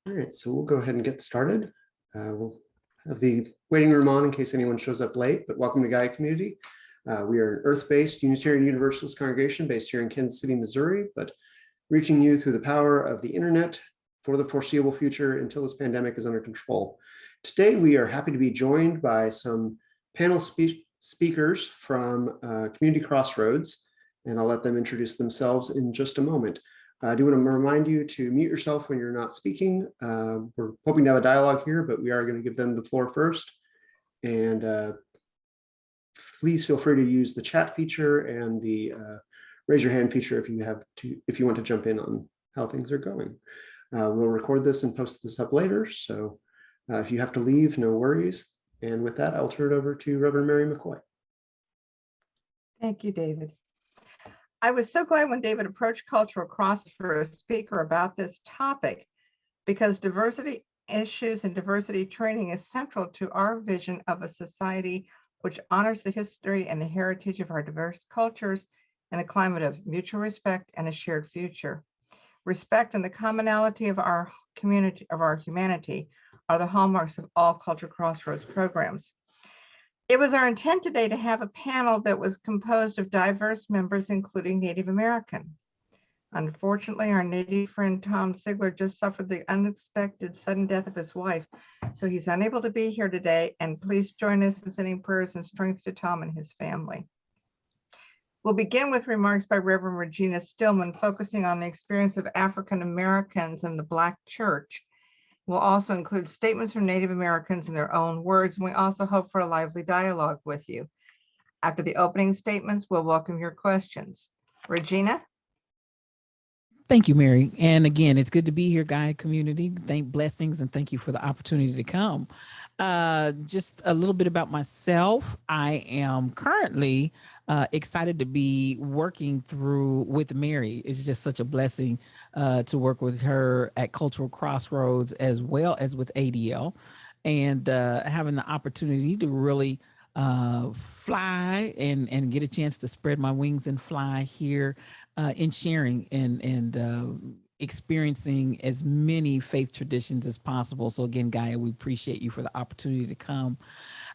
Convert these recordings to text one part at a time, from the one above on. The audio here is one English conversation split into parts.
All right, so we'll go ahead and get started. We'll have the waiting room on in case anyone shows up late, but welcome to Gaia Community. We are an Earth-based Unitarian Universalist congregation based here in Kansas City, Missouri, but reaching you through the power of the internet for the foreseeable future until this pandemic is under control. Today, we are happy to be joined by some panel speakers from Community Crossroads, and I'll let them introduce themselves in just a moment. I do want to remind you to mute yourself when you're not speaking. We're hoping to have a dialogue here, but we are going to give them the floor first. And please feel free to use the chat feature and the raise your hand feature if you want to jump in on how things are going. We'll record this and post this up later. So if you have to leave, no worries. And with that, I'll turn it over to Reverend Mary McCoy. Thank you, David. I was so glad when David approached Cultural Cross for a speaker about this topic, because diversity issues and diversity training is central to our vision of a society which honors the history and the heritage of our diverse cultures in a climate of mutual respect and a shared future. Respect and the commonality of our community, of our humanity, are the hallmarks of all Cultural Crossroads programs. It was our intent today to have a panel that was composed of diverse members, including Native American. Unfortunately, our Native friend Tom Sigler just suffered the unexpected sudden death of his wife, so he's unable to be here today, and please join us in sending prayers and strength to Tom and his family. We'll begin with remarks by Reverend Regina Stillman, focusing on the experience of African Americans in the Black Church. We'll also include statements from Native Americans in their own words, and we also hope for a lively dialogue with you. After the opening statements, we'll welcome your questions. Regina? Thank you, Mary. And again, it's good to be here, Gaia Community. Blessings and thank you for the opportunity to come. Just a little bit about myself. I am currently excited to be working with Mary. It's just such a blessing to work with her at Cultural Crossroads as well as with ADL, and having the opportunity to really fly and get a chance to spread my wings and fly here in sharing and experiencing as many faith traditions as possible. So again, Gaia, we appreciate you for the opportunity to come.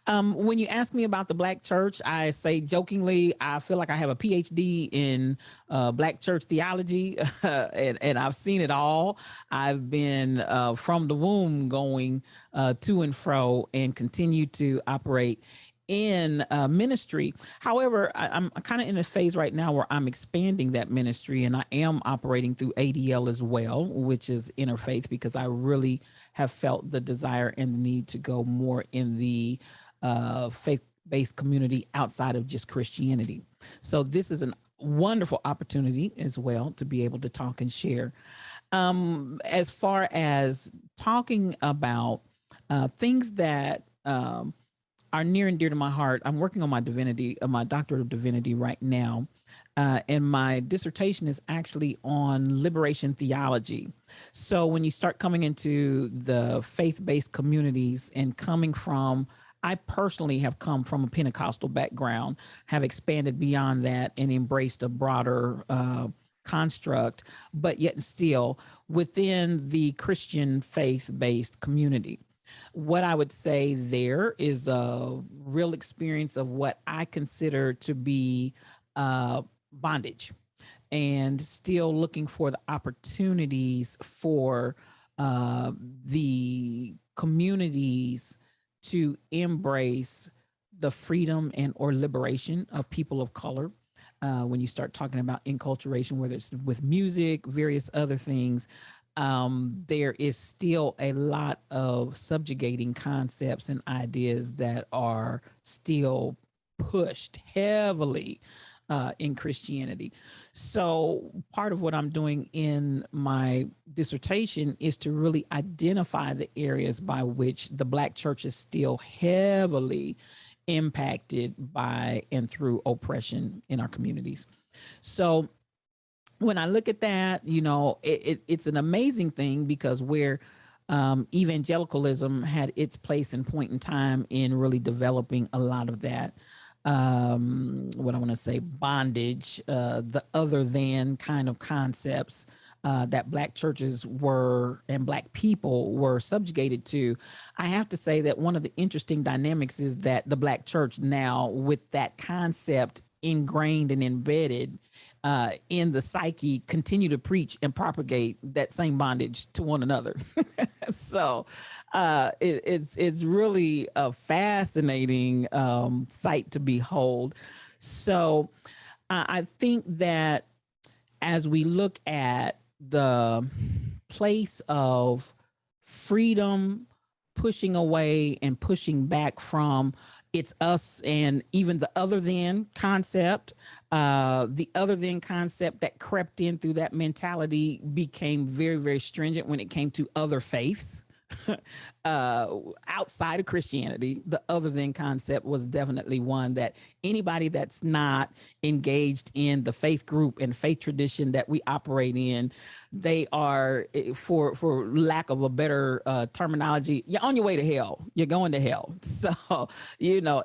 When you ask me about the Black church, I say jokingly, I feel like I have a PhD in Black church theology, and I've seen it all. I've been from the womb going to and fro and continue to operate in ministry. However, I'm kind of in a phase right now where I'm expanding that ministry, and I am operating through ADL as well, which is interfaith, because I really have felt the desire and the need to go more in the faith-based community outside of just Christianity. So this is a wonderful opportunity as well to be able to talk and share. As far as talking about things that are near and dear to my heart, I'm working on my divinity, my doctorate of divinity right now. And my dissertation is actually on liberation theology. So when you start coming into the faith-based communities and I personally have come from a Pentecostal background, have expanded beyond that and embraced a broader construct, but yet still within the Christian faith-based community. What I would say there is a real experience of what I consider to be bondage, and still looking for the opportunities for the communities to embrace the freedom and or liberation of people of color. When you start talking about enculturation, whether it's with music, various other things, there is still a lot of subjugating concepts and ideas that are still pushed heavily in Christianity. So part of what I'm doing in my dissertation is to really identify the areas by which the Black church is still heavily impacted by and through oppression in our communities. So when I look at that, it's an amazing thing, because where evangelicalism had its place and point in time in really developing a lot of that, what I want to say, bondage, the other than kind of concepts that Black churches were and Black people were subjugated to. I have to say that one of the interesting dynamics is that the Black church now, with that concept ingrained and embedded in the psyche, continue to preach and propagate that same bondage to one another. So it's really a fascinating sight to behold. So I think that as we look at the place of freedom, pushing away and pushing back from it's us and even the other than concept, the other than concept that crept in through that mentality became very, very stringent when it came to other faiths. Outside of Christianity, the other than concept was definitely one that anybody that's not engaged in the faith group and faith tradition that we operate in, they are, for lack of a better terminology, you're on your way to hell. You're going to hell. So,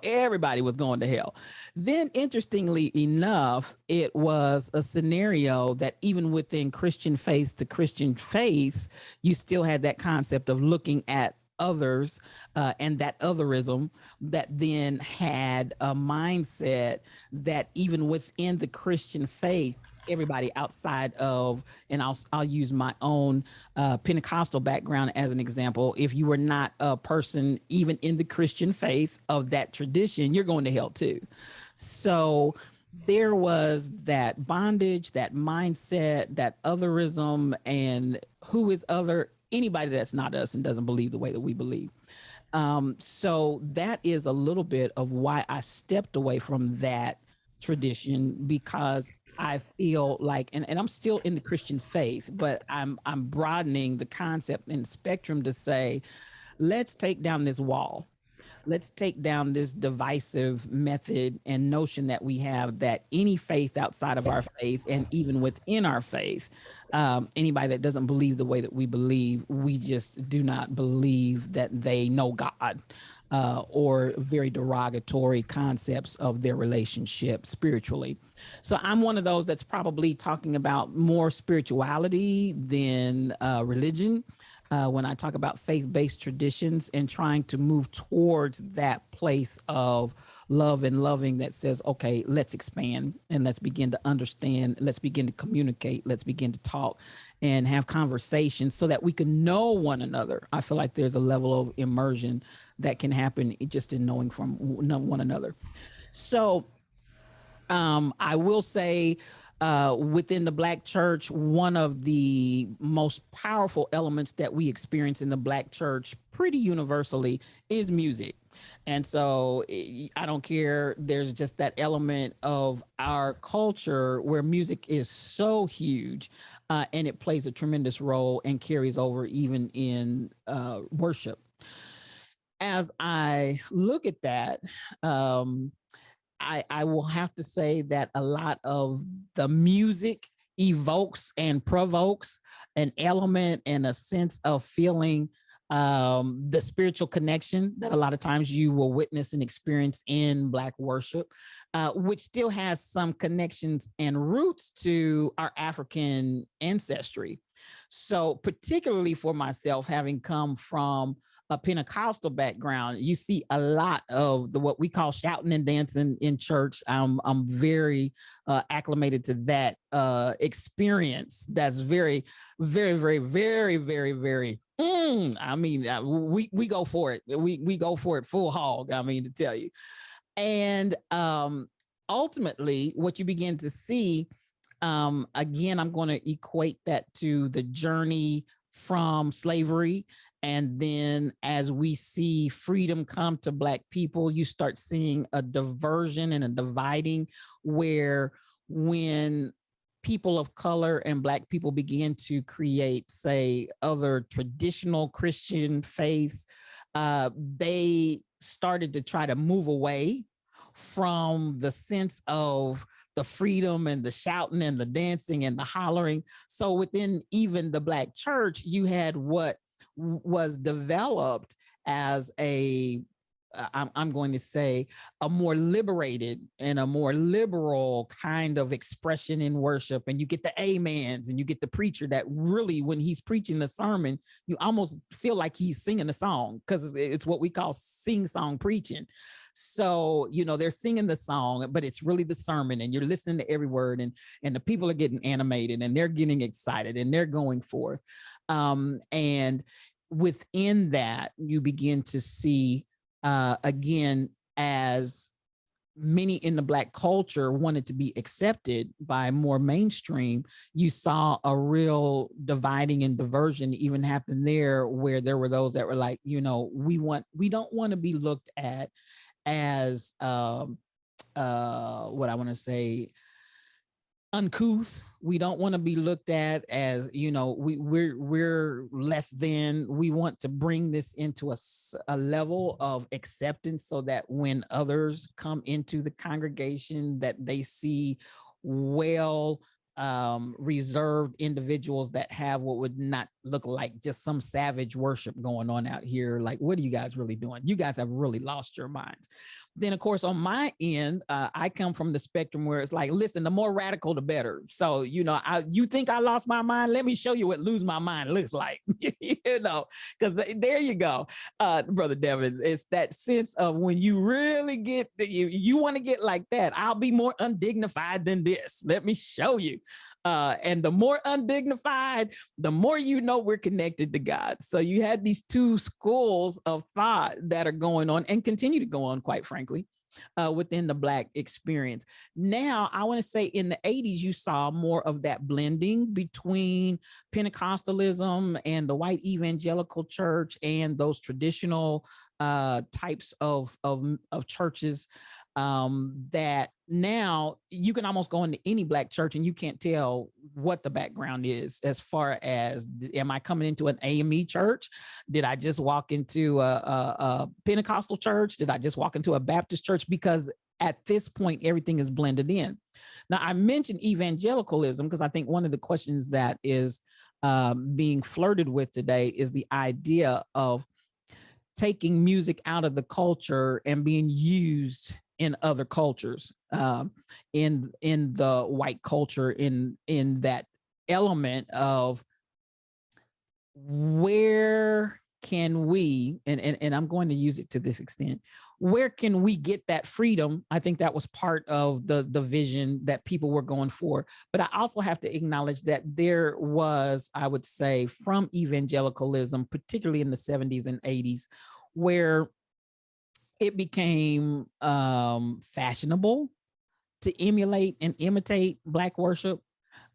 everybody was going to hell. Then, interestingly enough, it was a scenario that even within Christian faiths to Christian faiths, you still had that concept of looking at others and that otherism that then had a mindset that even within the Christian faith, everybody outside of, and I'll use my own Pentecostal background as an example. If you were not a person even in the Christian faith of that tradition, you're going to hell too. So there was that bondage, that mindset, that otherism, and who is other? Anybody that's not us and doesn't believe the way that we believe. So that is a little bit of why I stepped away from that tradition, because I feel like, and I'm still in the Christian faith, but I'm broadening the concept and spectrum to say, let's take down this wall. Let's take down this divisive method and notion that we have that any faith outside of our faith and even within our faith, anybody that doesn't believe the way that we believe, we just do not believe that they know God, or very derogatory concepts of their relationship spiritually. So I'm one of those that's probably talking about more spirituality than religion. When I talk about faith-based traditions and trying to move towards that place of love and loving that says, okay, let's expand and let's begin to understand, let's begin to communicate, let's begin to talk and have conversations so that we can know one another. I feel like there's a level of immersion that can happen just in knowing from one another. So I will say, within the Black church, one of the most powerful elements that we experience in the Black church pretty universally is music. And so I don't care. There's just that element of our culture where music is so huge, and it plays a tremendous role and carries over even in worship. As I look at that, I will have to say that a lot of the music evokes and provokes an element and a sense of feeling the spiritual connection that a lot of times you will witness and experience in Black worship, which still has some connections and roots to our African ancestry. So particularly for myself, having come from a Pentecostal background, you see a lot of what we call shouting and dancing in church. I'm very acclimated to that experience. That's very, very, very, very, very, very. I mean, we go for it. We go for it full hog. I mean, to tell you, and ultimately, what you begin to see. Again, I'm going to equate that to the journey from slavery. And then as we see freedom come to Black people, you start seeing a diversion and a dividing where when people of color and Black people begin to create, say, other traditional Christian faiths, they started to try to move away from the sense of the freedom and the shouting and the dancing and the hollering. So within even the Black church, you had what was developed as a I'm going to say, a more liberated and a more liberal kind of expression in worship. And you get the amens and you get the preacher that really, when he's preaching the sermon, you almost feel like he's singing a song, because it's what we call sing-song preaching. So, you know, they're singing the song, but it's really the sermon, and you're listening to every word, and the people are getting animated and they're getting excited and they're going forth. And within that, you begin to see, again, as many in the Black culture wanted to be accepted by more mainstream, you saw a real dividing and diversion even happen there, where there were those that were like, you know, we don't want to be looked at as what I want to say, uncouth. We don't want to be looked at as, you know, we're less than. We want to bring this into a level of acceptance, so that when others come into the congregation, that they see well reserved individuals that have what would not look like just some savage worship going on out here. Like, what are you guys really doing? You guys have really lost your minds. Then, of course, on my end, I come from the spectrum where it's like, listen, the more radical, the better. So, you know, you think I lost my mind? Let me show you what lose my mind looks like, you know, because there you go, Brother Devin. It's that sense of when you really get, you want to get like that. I'll be more undignified than this. Let me show you. And the more undignified, the more you know we're connected to God. So you had these two schools of thought that are going on and continue to go on, quite frankly, within the Black experience. Now, I want to say in the 80s, you saw more of that blending between Pentecostalism and the white evangelical church and those traditional types of churches, that now you can almost go into any Black church and you can't tell what the background is, as far as, am I coming into an AME church? Did I just walk into a Pentecostal church? Did I just walk into a Baptist church? Because at this point, everything is blended in. Now, I mentioned evangelicalism because I think one of the questions that is being flirted with today is the idea of taking music out of the culture and being used in other cultures, in the white culture, in that element of where can we, and I'm going to use it to this extent, where can we get that freedom? I think that was part of the vision that people were going for. But I also have to acknowledge that there was, I would say, from evangelicalism, particularly in the 70s and 80s, where it became fashionable to emulate and imitate Black worship,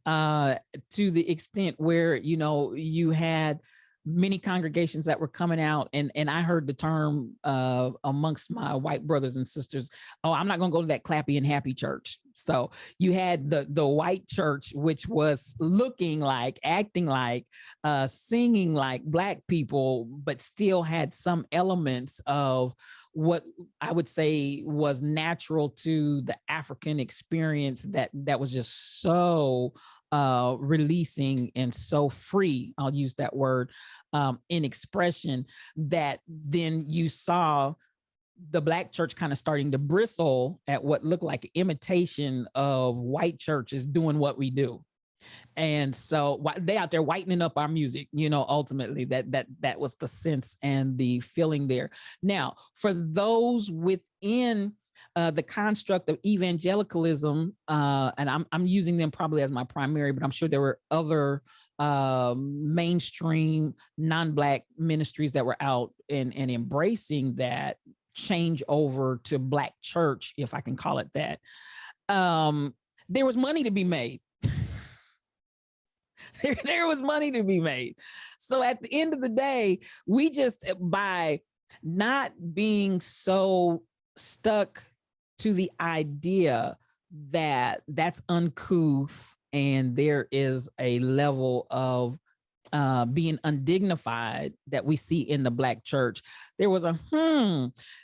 to the extent where, you know, you had many congregations that were coming out, and I heard the term amongst my white brothers and sisters, oh, I'm not going to go to that clappy and happy church. So you had the white church, which was looking like, acting like, singing like Black people, but still had some elements of what I would say was natural to the African experience, that was just so releasing and so free, I'll use that word, in expression, that then you saw the Black church kind of starting to bristle at what looked like imitation of white churches doing what we do. And so they out there whitening up our music, you know, ultimately that was the sense and the feeling there. Now, for those within the construct of evangelicalism, and I'm using them probably as my primary, but I'm sure there were other mainstream non-Black ministries that were out and embracing that change over to Black church, if I can call it that. There was money to be made. There was money to be made. So at the end of the day, we just, by not being so stuck to the idea that that's uncouth and there is a level of being undignified that we see in the Black church, there was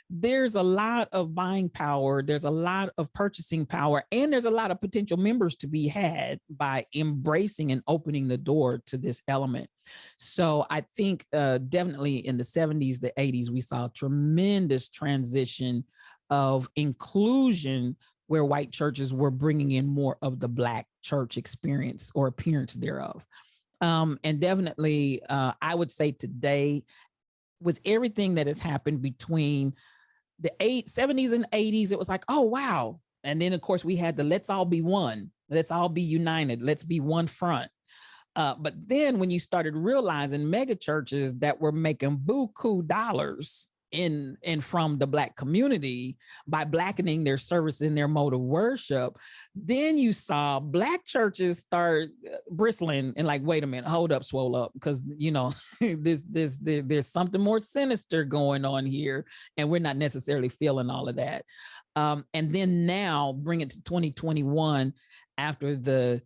there's a lot of buying power, there's a lot of purchasing power, and there's a lot of potential members to be had by embracing and opening the door to this element. So I think definitely in the 70s, the 80s, we saw a tremendous transition of inclusion where white churches were bringing in more of the Black church experience or appearance thereof. And definitely, I would say today, with everything that has happened between the 70s and 80s, it was like, oh, wow. And then, of course, we had the let's all be one. Let's all be united. Let's be one front. But then when you started realizing mega churches that were making buku dollars in from the Black community by blackening their service in their mode of worship, then you saw Black churches start bristling and like, wait a minute, hold up, swole up, because there's something more sinister going on here, and we're not necessarily feeling all of that. And then now bring it to 2021, after the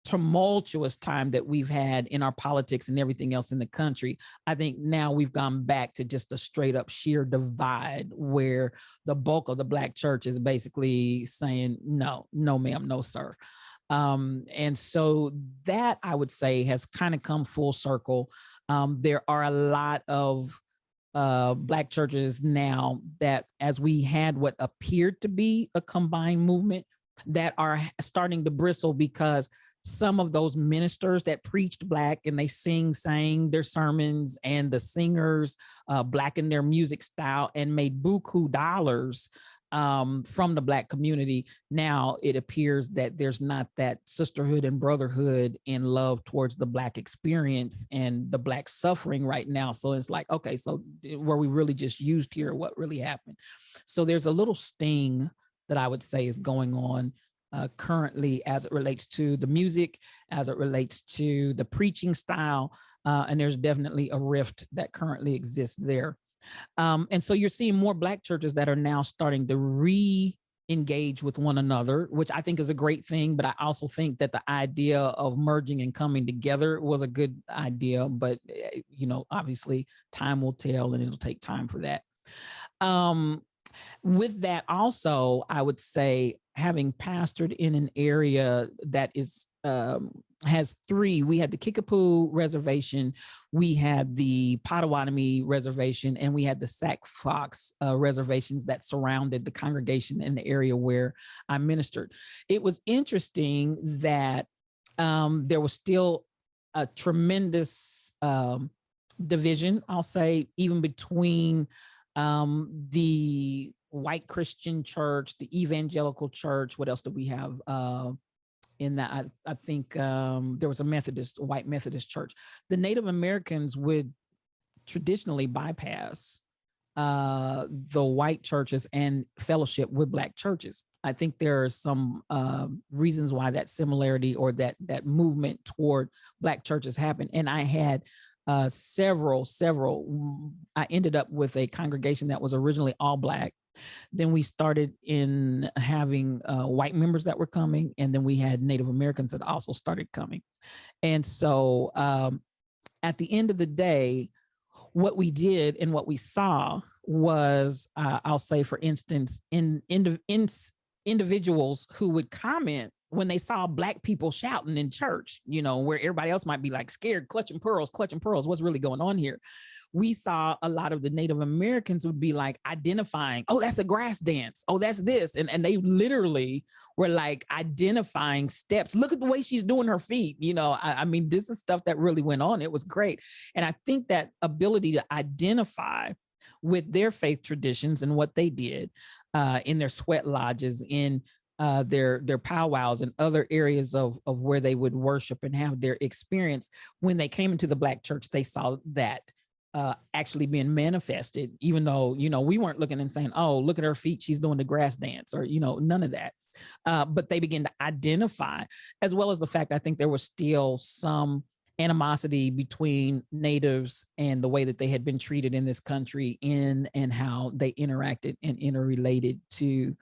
tumultuous time that we've had in our politics and everything else in the country, I think now we've gone back to just a straight up sheer divide where the bulk of the Black church is basically saying, no, no, ma'am, no, sir. And so that, I would say, has kind of come full circle. There are a lot of Black churches now that, as we had what appeared to be a combined movement, that are starting to bristle because some of those ministers that preached Black and they sang their sermons, and the singers blackened their music style and made buku dollars from the Black community. Now it appears that there's not that sisterhood and brotherhood and love towards the Black experience and the Black suffering right now. So it's like, okay, so were we really just used here? What really happened? So there's a little sting that I would say is going on currently as it relates to the music, as it relates to the preaching style, and there's definitely a rift that currently exists there. And so you're seeing more Black churches that are now starting to re-engage with one another, which I think is a great thing, but I also think that the idea of merging and coming together was a good idea, but obviously time will tell, and it'll take time for that. With that also, I would say, having pastored in an area that is has three, we had the Kickapoo Reservation, we had the Potawatomi Reservation, and we had the Sac Fox reservations that surrounded the congregation in the area where I ministered. It was interesting that there was still a tremendous division, I'll say, even between the white Christian church, the evangelical church. What else do we have in that? I think there was a white Methodist church. The Native Americans would traditionally bypass the white churches and fellowship with Black churches. I think there are some reasons why that similarity or that movement toward Black churches happened. And I had several, I ended up with a congregation that was originally all Black. Then we started in having white members that were coming, and then we had Native Americans that also started coming. And so at the end of the day, what we did and what we saw was, I'll say, for instance, in individuals who would comment when they saw Black people shouting in church, where everybody else might be like scared, clutching pearls, what's really going on here? We saw a lot of the Native Americans would be like identifying, oh, that's a grass dance. Oh, that's this. And they literally were like identifying steps. Look at the way she's doing her feet. I mean, this is stuff that really went on. It was great. And I think that ability to identify with their faith traditions and what they did in their sweat lodges, in their powwows and other areas of where they would worship and have their experience. When they came into the Black church, they saw that actually being manifested, even though, we weren't looking and saying, oh, look at her feet, she's doing the grass dance, or, none of that. But they began to identify, as well as the fact, I think there was still some animosity between natives and the way that they had been treated in this country and how they interacted and interrelated to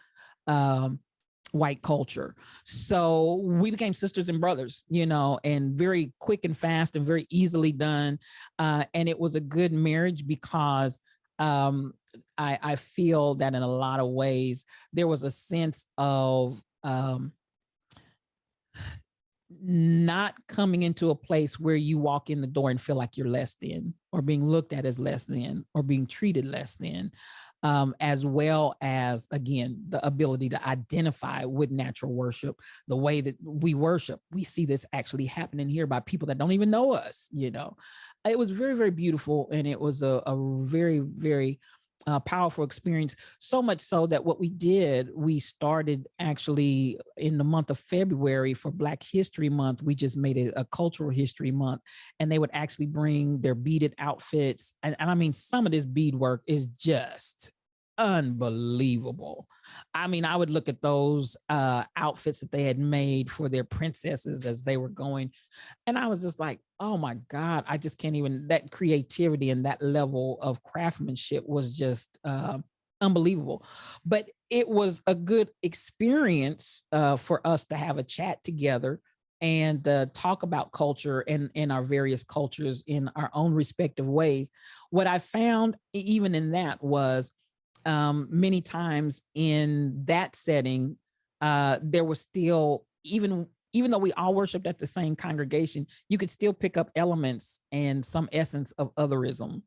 white culture. So we became sisters and brothers, you know, and very quick and fast and very easily done. And it was a good marriage because I feel that in a lot of ways, there was a sense of not coming into a place where you walk in the door and feel like you're less than, or being looked at as less than, or being treated less than, as well as, again, the ability to identify with natural worship, the way that we worship. We see this actually happening here by people that don't even know us, you know. It was very, very beautiful. And it was a very, very powerful experience, so much so that what we did, we started actually in the month of February for Black History Month. We just made it a cultural history month, and they would actually bring their beaded outfits. And I mean, some of this bead work is just unbelievable. I mean, I would look at those outfits that they had made for their princesses as they were going, and I was just like, oh my God, I just can't even, that creativity and that level of craftsmanship was just unbelievable. But it was a good experience for us to have a chat together and talk about culture and in our various cultures in our own respective ways. What I found even in that was many times in that setting, there was still, even though we all worshiped at the same congregation, you could still pick up elements and some essence of otherism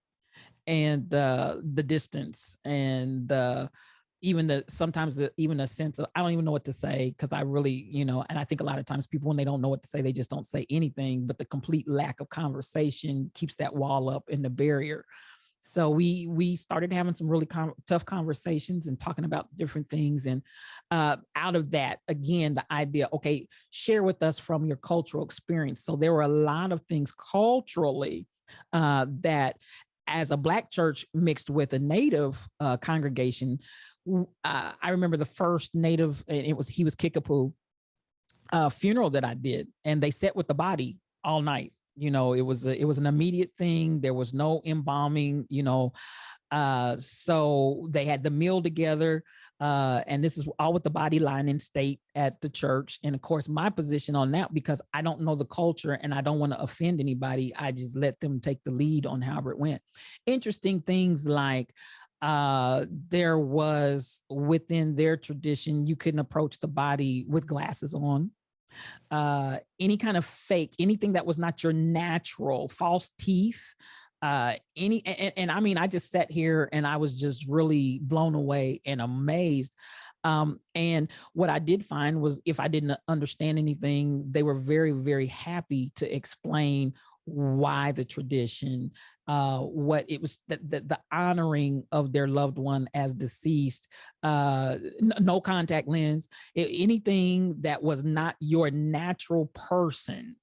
and the distance and even sometimes even a sense of, I don't even know what to say, because I really, you know, and I think a lot of times people, when they don't know what to say, they just don't say anything, but the complete lack of conversation keeps that wall up and the barrier. So we started having some really tough conversations and talking about different things. And out of that, again, the idea, okay, share with us from your cultural experience. So there were a lot of things culturally that, as a Black church mixed with a Native congregation, I remember the first Native, and he was Kickapoo, funeral that I did, and they sat with the body all night. You know, it was an immediate thing. There was no embalming, you know. So they had the meal together, and this is all with the body lying in state at the church. And of course, my position on that, because I don't know the culture and I don't want to offend anybody, I just let them take the lead on however it went. Interesting things like there was, within their tradition, you couldn't approach the body with glasses on. Any kind of fake, anything that was not your natural, false teeth, and I mean, I just sat here and I was just really blown away and amazed. And what I did find was, if I didn't understand anything, they were very, very happy to explain why the tradition, what it was, the honoring of their loved one as deceased, no contact lens, anything that was not your natural person.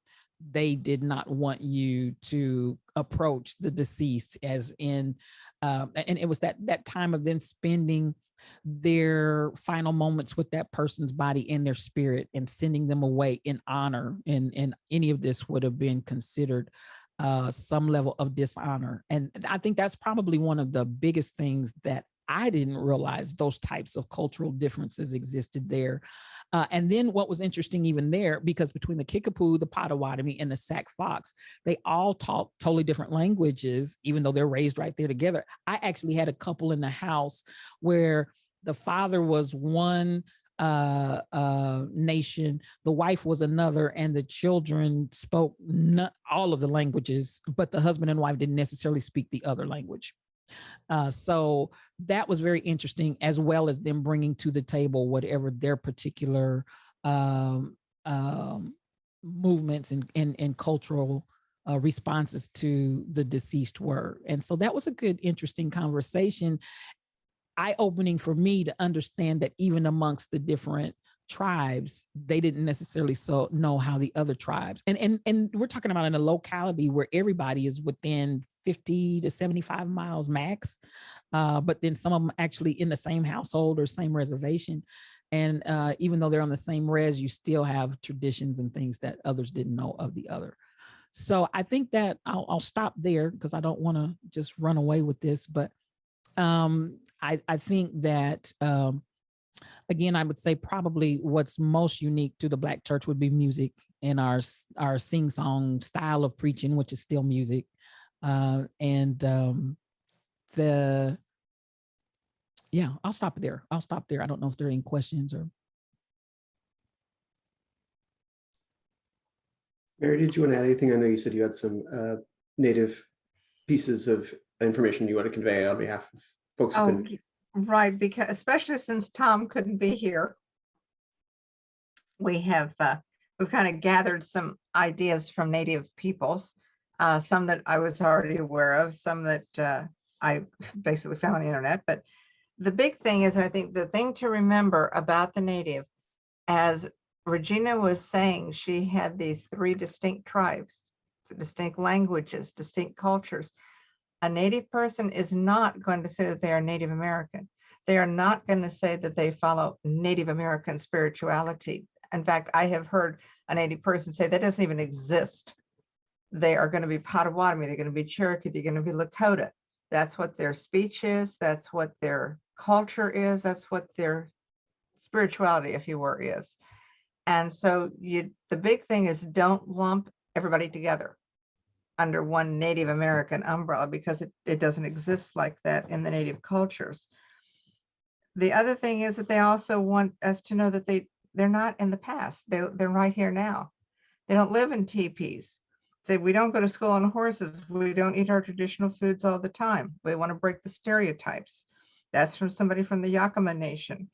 They did not want you to approach the deceased as in, and it was that time of them spending their final moments with that person's body in their spirit and sending them away in honor. And any of this would have been considered some level of dishonor. And I think that's probably one of the biggest things that I didn't realize, those types of cultural differences existed there. And then what was interesting even there, because between the Kickapoo, the Potawatomi, and the Sac Fox, they all talk totally different languages, even though they're raised right there together. I actually had a couple in the house where the father was one nation, the wife was another, and the children spoke all of the languages, but the husband and wife didn't necessarily speak the other language. So that was very interesting, as well as them bringing to the table whatever their particular movements and cultural responses to the deceased were. And so that was a good, interesting conversation, eye-opening for me to understand that even amongst the different tribes, they didn't necessarily know how the other tribes, and we're talking about in a locality where everybody is within 50 to 75 miles max, but then some of them actually in the same household or same reservation. And even though they're on the same res, you still have traditions and things that others didn't know of the other. So I think that I'll stop there, because I don't want to just run away with this, but I think that Again, I would say probably what's most unique to the Black church would be music and our sing song style of preaching, which is still music. And the yeah, I'll stop there. I don't know if there are any questions or. Mary, did you want to add anything? I know you said you had some native pieces of information you want to convey on behalf of folks who've Oh, been. right, because especially since Tom couldn't be here, we've kind of gathered some ideas from Native peoples, some that I was already aware of, some that I basically found on the internet. But the big thing is, I think the thing to remember about the Native, as Regina was saying, she had these 3 distinct tribes, distinct languages, distinct cultures. A Native person is not going to say that they are Native American. They are not going to say that they follow Native American spirituality. In fact, I have heard a Native person say that doesn't even exist. They are going to be Potawatomi, they're going to be Cherokee, they're going to be Lakota. That's what their speech is, that's what their culture is, that's what their spirituality, if you were, is. And so the big thing is, don't lump everybody together under one Native American umbrella, because it doesn't exist like that in the Native cultures. The other thing is that they also want us to know that they're not in the past. They're right here now. They don't live in teepees. Say, we don't go to school on horses. We don't eat our traditional foods all the time. We want to break the stereotypes. That's from somebody from the Yakama Nation.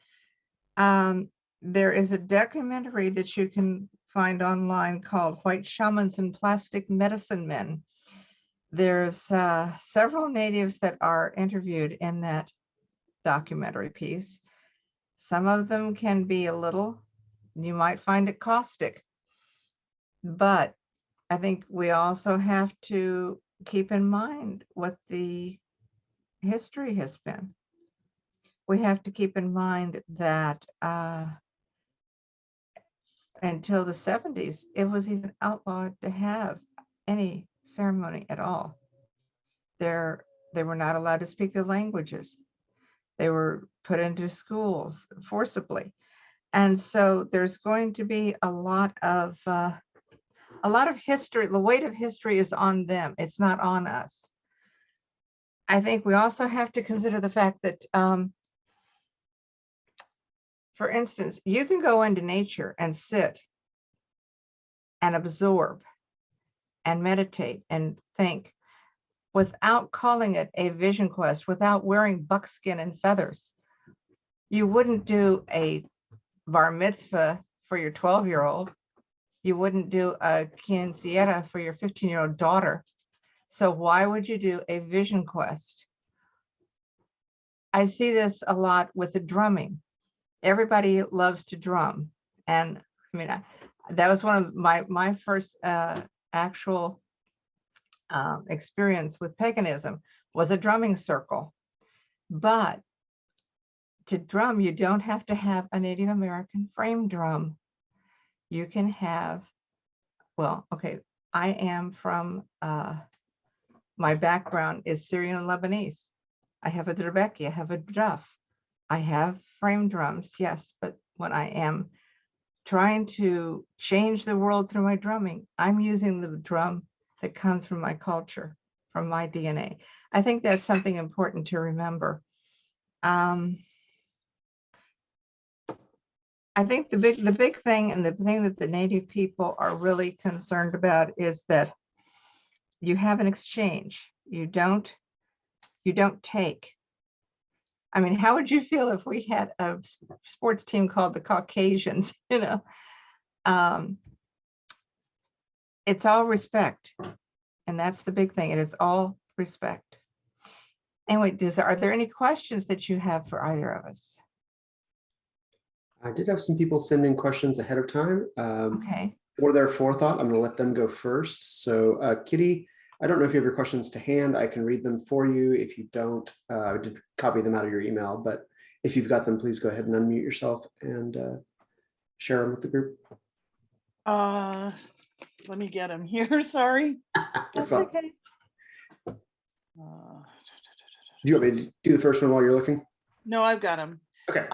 There is a documentary that you can find online called White Shamans and Plastic Medicine Men. There's several natives that are interviewed in that documentary piece. Some of them can be a little, you might find it caustic, but I think we also have to keep in mind what the history has been. We have to keep in mind that until the 70s, it was even outlawed to have any ceremony at all. They were not allowed to speak the languages. They were put into schools forcibly. And so there's going to be a lot of history. The weight of history is on them. It's not on us. I think we also have to consider the fact that, for instance, you can go into nature and sit and absorb and meditate and think without calling it a vision quest, without wearing buckskin and feathers. You wouldn't do a bar mitzvah for your 12-year-old. You wouldn't do a quinceañera for your 15-year-old daughter. So why would you do a vision quest? I see this a lot with the drumming. Everybody loves to drum. And I mean, that was one of my first actual experience with paganism, was a drumming circle. But to drum, you don't have to have a Native American frame drum. You can have, well, okay, I am from, my background is Syrian and Lebanese. I have a drebeki, I have a duff, I have frame drums, yes, but when I am trying to change the world through my drumming, I'm using the drum that comes from my culture, from my DNA. I think that's something important to remember. I think the big thing, and the thing that the Native people are really concerned about, is that you have an exchange. You don't take. I mean, how would you feel if we had a sports team called the Caucasians? You know, it's all respect, and that's the big thing. It is all respect. Anyway, are there any questions that you have for either of us? I did have some people send in questions ahead of time. Okay. For their forethought, I'm going to let them go first. So Kitty, I don't know if you have your questions to hand. I can read them for you. If you don't, I did copy them out of your email, but if you've got them, please go ahead and unmute yourself and share them with the group. Let me get them here. Sorry. That's okay. Do you want me to do the first one while you're looking? No, I've got them. Okay.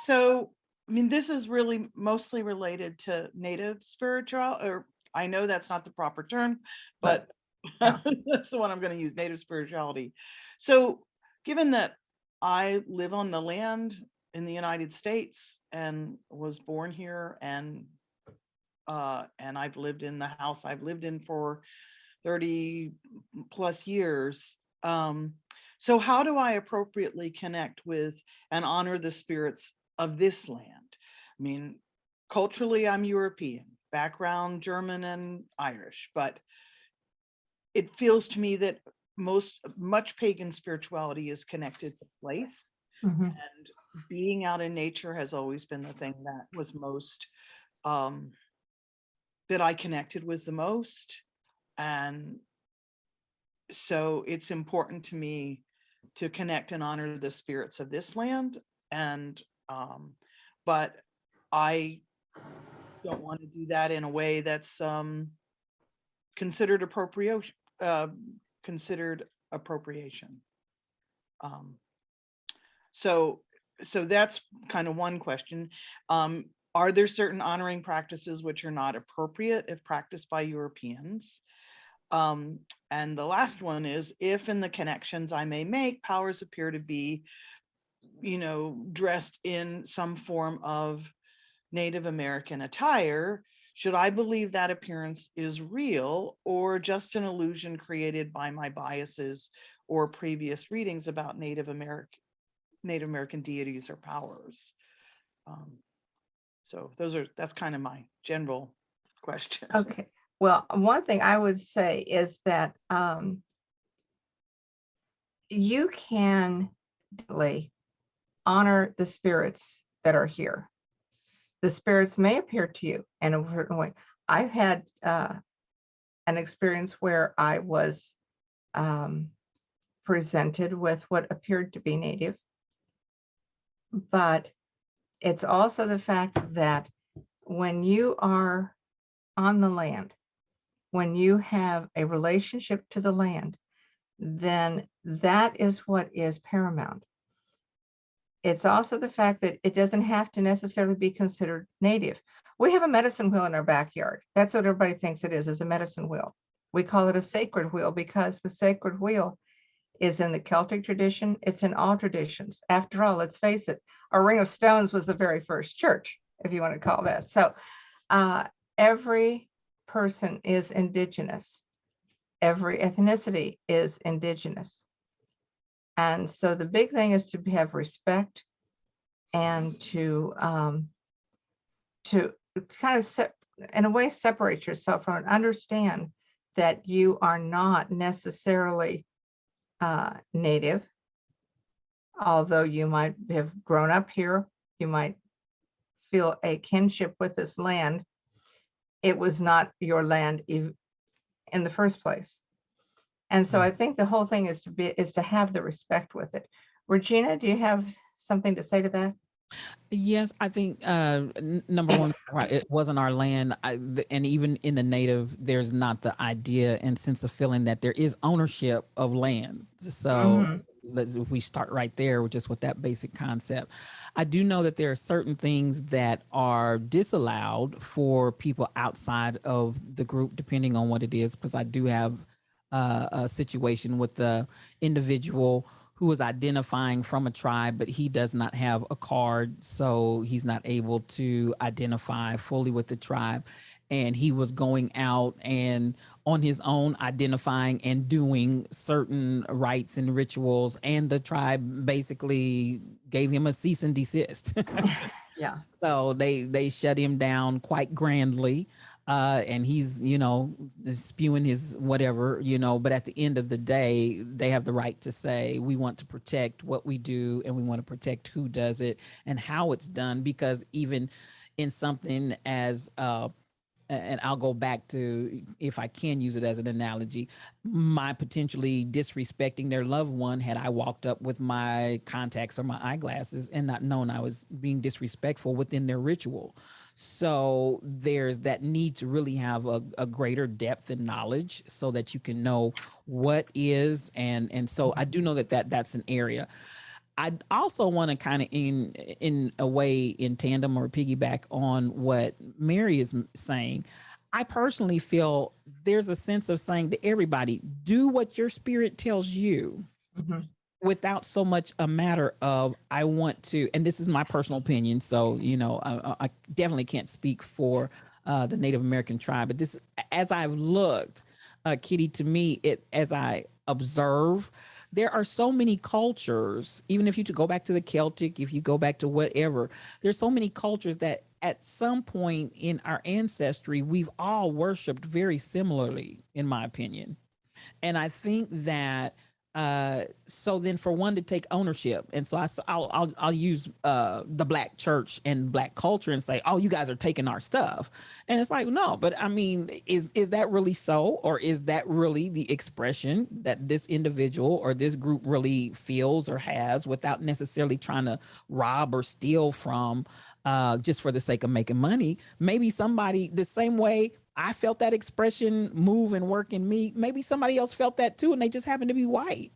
So, I mean, this is really mostly related to native spiritual, or I know that's not the proper term, but yeah. that's the one I'm going to use, native spirituality. So, given that I live on the land in the United States and was born here, and I've lived in the house I've lived in for 30 plus years. So how do I appropriately connect with and honor the spirits of this land? I mean, culturally, I'm European, background German and Irish, but it feels to me that much pagan spirituality is connected to place, Mhm. and being out in nature has always been the thing that was most um, that I connected with the most. And so it's important to me to connect and honor the spirits of this land. And but I don't want to do that in a way that's considered appropriation. Considered appropriation. Um, so that's kind of one question. Are there certain honoring practices which are not appropriate if practiced by Europeans? And the last one is, if in the connections I may make, powers appear to be, dressed in some form of Native American attire, should I believe that appearance is real or just an illusion created by my biases or previous readings about Native American deities or powers? So that's kind of my general question. Okay. Well, one thing I would say is that you can definitely honor the spirits that are here. The spirits may appear to you in a certain way. I've had an experience where I was presented with what appeared to be native, but it's also the fact that when you are on the land, when you have a relationship to the land, then that is what is paramount. It's also the fact that it doesn't have to necessarily be considered native. We have a medicine wheel in our backyard. That's what everybody thinks it is a medicine wheel. We call it a sacred wheel because the sacred wheel is in the Celtic tradition. It's in all traditions. After all, let's face it, our Ring of Stones was the very first church, if you want to call that. So every person is indigenous. Every ethnicity is indigenous. And so the big thing is to have respect and to kind of in a way separate yourself from and understand that you are not necessarily native, although you might have grown up here, you might feel a kinship with this land. It was not your land in the first place. And so I think the whole thing is to have the respect with it. Regina, do you have something to say to that? Yes, I think number one, right, it wasn't our land, and even in the native, there's not the idea and sense of feeling that there is ownership of land. So if we start right there, just with that basic concept, I do know that there are certain things that are disallowed for people outside of the group, depending on what it is. Because I do have a situation with the individual who was identifying from a tribe, but he does not have a card, so he's not able to identify fully with the tribe. And he was going out and on his own identifying and doing certain rites and rituals, and the tribe basically gave him a cease and desist. Yeah. So they shut him down quite grandly. And he's, spewing his whatever, but at the end of the day, they have the right to say, we want to protect what we do and we want to protect who does it and how it's done. Because even in something as, and I'll go back to, if I can use it as an analogy, my potentially disrespecting their loved one had I walked up with my contacts or my eyeglasses and not known I was being disrespectful within their ritual. So there's that need to really have a greater depth and knowledge so that you can know what is, and so I do know that that's an area. I also want to kind of in a way in tandem or piggyback on what Mary is saying. I personally feel there's a sense of saying to everybody, do what your spirit tells you Mhm. without so much a matter of I want to, and this is my personal opinion. So, I definitely can't speak for the Native American tribe, but this, as I've looked, Kitty, to me, as I observe, there are so many cultures, even if you to go back to the Celtic, if you go back to whatever, there's so many cultures that at some point in our ancestry, we've all worshiped very similarly, in my opinion. And I think that so then for one to take ownership, and so I'll use the black church and black culture and say, oh, you guys are taking our stuff, and it's like, no, but I mean, is that really so, or is that really the expression that this individual or this group really feels or has without necessarily trying to rob or steal from just for the sake of making money? Maybe somebody the same way I felt that expression move and work in me. Maybe somebody else felt that too, and they just happen to be white.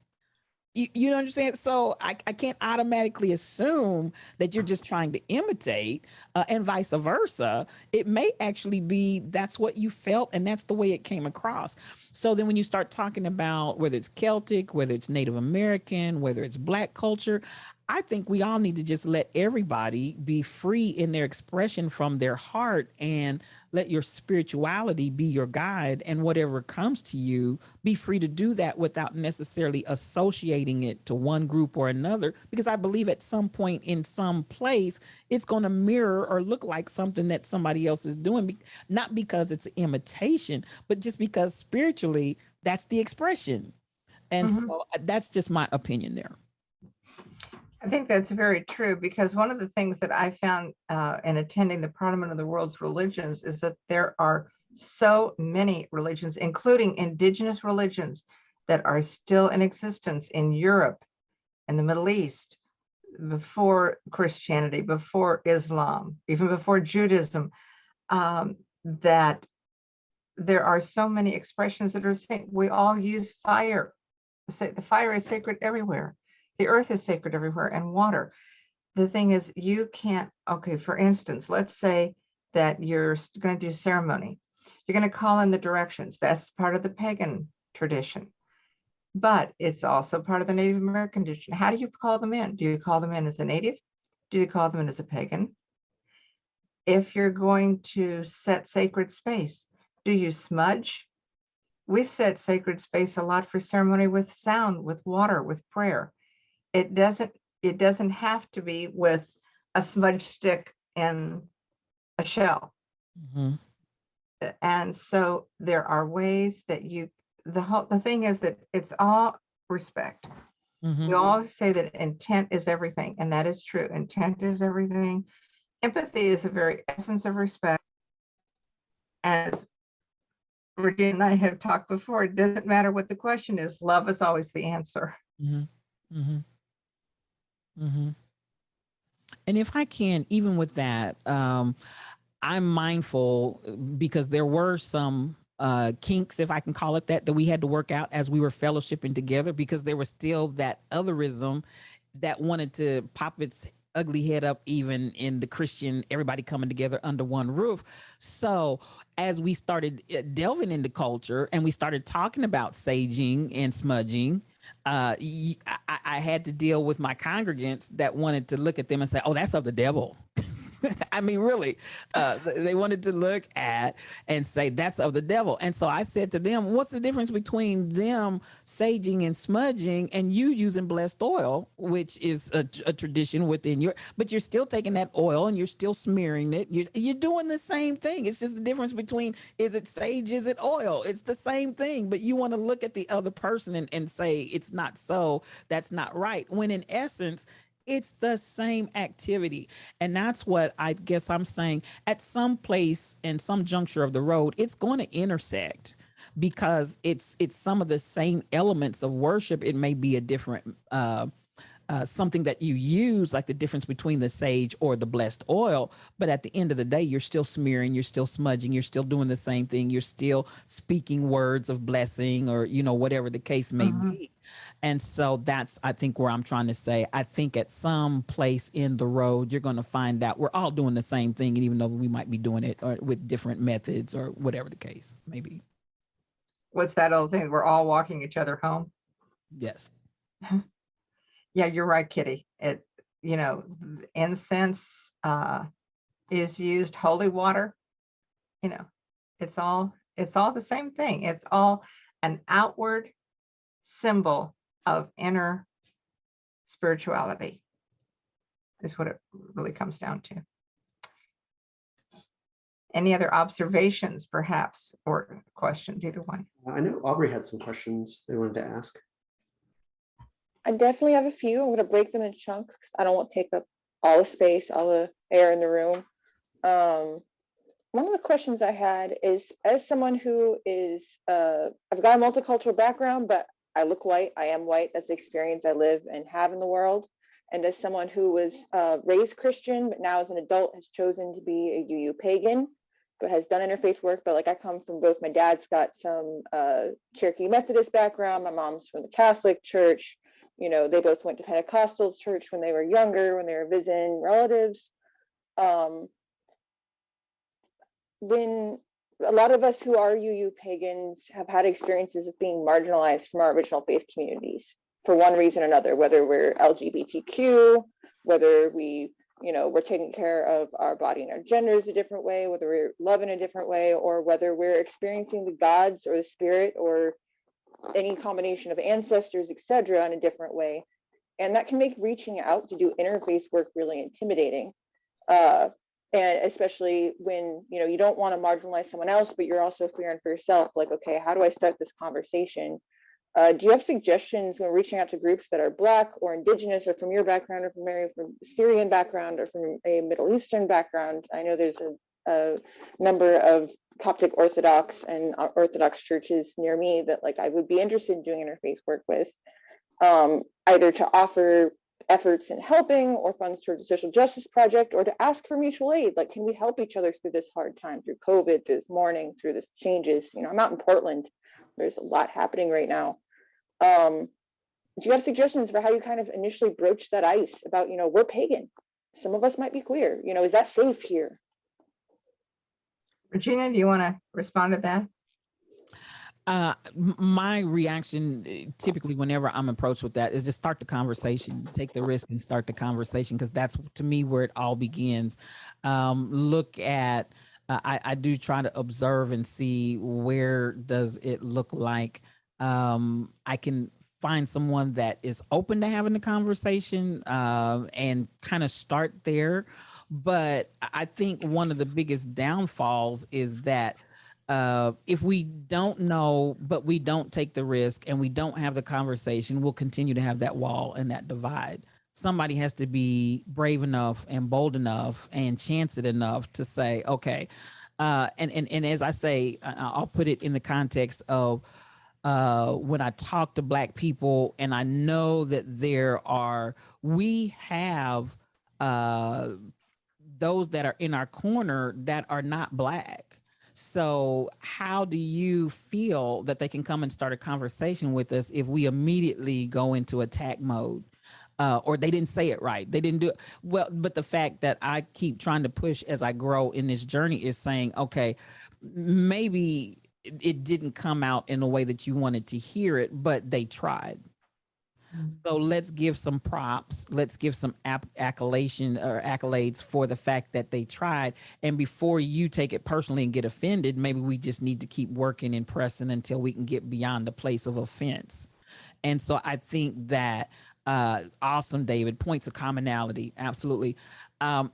You know what I'm saying? So I can't automatically assume that you're just trying to imitate and vice versa. It may actually be that's what you felt and that's the way it came across. So then when you start talking about whether it's Celtic, whether it's Native American, whether it's black culture, I think we all need to just let everybody be free in their expression from their heart and let your spirituality be your guide, and whatever comes to you, be free to do that without necessarily associating it to one group or another, because I believe at some point in some place it's going to mirror or look like something that somebody else is doing, not because it's an imitation, but just because spiritually that's the expression. And Mhm. so that's just my opinion there. I think that's very true, because one of the things that I found in attending the Parliament of the World's Religions is that there are so many religions, including indigenous religions, that are still in existence in Europe and the Middle East before Christianity, before Islam, even before Judaism, that there are so many expressions that are saying we all use fire. The fire is sacred everywhere. The earth is sacred everywhere, and water. The thing is, you can't, okay, for instance, let's say that you're going to do ceremony. You're going to call in the directions. That's part of the pagan tradition, but it's also part of the Native American tradition. How do you call them in? Do you call them in as a native? Do you call them in as a pagan? If you're going to set sacred space, do you smudge? We set sacred space a lot for ceremony with sound, with water, with prayer. It doesn't have to be with a smudge stick and a shell. Mm-hmm. And so there are ways that the thing is that it's all respect. Mm-hmm. We all say that intent is everything, and that is true. Intent is everything. Empathy is the very essence of respect. As Regina and I have talked before, it doesn't matter what the question is, love is always the answer. Mm-hmm. Mm-hmm. Mm-hmm. And if I can, even with that, I'm mindful because there were some kinks, if I can call it that we had to work out as we were fellowshipping together, because there was still that otherism that wanted to pop its ugly head up even in the Christian, everybody coming together under one roof. So as we started delving into culture and we started talking about saging and smudging, I had to deal with my congregants that wanted to look at them and say, oh, that's of the devil. I mean, really, they wanted to look at and say that's of the devil. And so I said to them, what's the difference between them saging and smudging and you using blessed oil, which is a tradition within but you're still taking that oil and you're still smearing it. You're doing the same thing. It's just the difference between, is it sage, is it oil? It's the same thing, but you want to look at the other person and say, it's not so, that's not right. When in essence, it's the same activity. And that's what I guess I'm saying. At some place in some juncture of the road, it's going to intersect because it's some of the same elements of worship. It may be a different something that you use, like the difference between the sage or the blessed oil. But at the end of the day, you're still smearing, you're still smudging, you're still doing the same thing. You're still speaking words of blessing, or, whatever the case may be. And so that's, I think, where I'm trying to say, I think at some place in the road, you're going to find out we're all doing the same thing. And even though we might be doing it with different methods or whatever the case may be. What's that old thing? We're all walking each other home. Yes. Yeah, you're right, Kitty. Incense is used, holy water, it's all the same thing. It's all an outward symbol of inner spirituality, is what it really comes down to. Any other observations, perhaps, or questions, either one? I know Aubrey had some questions they wanted to ask. I definitely have a few. I'm going to break them in chunks because I don't want to take up all the space, all the air in the room. One of the questions I had is, as someone who is, I've got a multicultural background, but I look white. I am white. That's the experience I live and have in the world. And as someone who was raised Christian, but now as an adult has chosen to be a UU pagan, but has done interfaith work. But like, I come from both, my dad's got some Cherokee Methodist background. My mom's from the Catholic Church. They both went to Pentecostal church when they were younger, when they were visiting relatives. When a lot of us who are UU pagans have had experiences of being marginalized from our original faith communities for one reason or another, whether we're LGBTQ, whether we're taking care of our body and our genders a different way, whether we're loving a different way, or whether we're experiencing the gods or the spirit or any combination of ancestors, etc., in a different way. And that can make reaching out to do interfaith work really intimidating. And especially when, you don't want to marginalize someone else, but you're also fearing for yourself, like, okay, how do I start this conversation? Do you have suggestions when reaching out to groups that are Black or Indigenous, or from your background, or from Syrian background, or from a Middle Eastern background? I know there's a number of Coptic Orthodox and Orthodox churches near me that, like, I would be interested in doing interfaith work with, either to offer efforts in helping or funds towards a social justice project, or to ask for mutual aid. Like, can we help each other through this hard time, through COVID, through this mourning, through this changes? I'm out in Portland. There's a lot happening right now. Do you have suggestions for how you kind of initially broach that ice about, we're pagan? Some of us might be queer. Is that safe here? Regina, do you want to respond to that? My reaction typically whenever I'm approached with that is just start the conversation, take the risk and start the conversation, because that's, to me, where it all begins. Look at, I do try to observe and see, where does it look like I can find someone that is open to having the conversation, and kind of start there. But I think one of the biggest downfalls is that if we don't know, but we don't take the risk and we don't have the conversation, we'll continue to have that wall and that divide. Somebody has to be brave enough and bold enough and chance it enough to say, okay. And as I say, I'll put it in the context of when I talk to Black people, and I know that we have those that are in our corner that are not Black. So how do you feel that they can come and start a conversation with us if we immediately go into attack mode? Or they didn't say it right, they didn't do it well? But the fact that I keep trying to push as I grow in this journey is saying, okay, maybe it didn't come out in a way that you wanted to hear it, but they tried. So let's give some props. Let's give some accolades for the fact that they tried. And before you take it personally and get offended, maybe we just need to keep working and pressing until we can get beyond the place of offense. And so I think that awesome, David, points of commonality. Absolutely.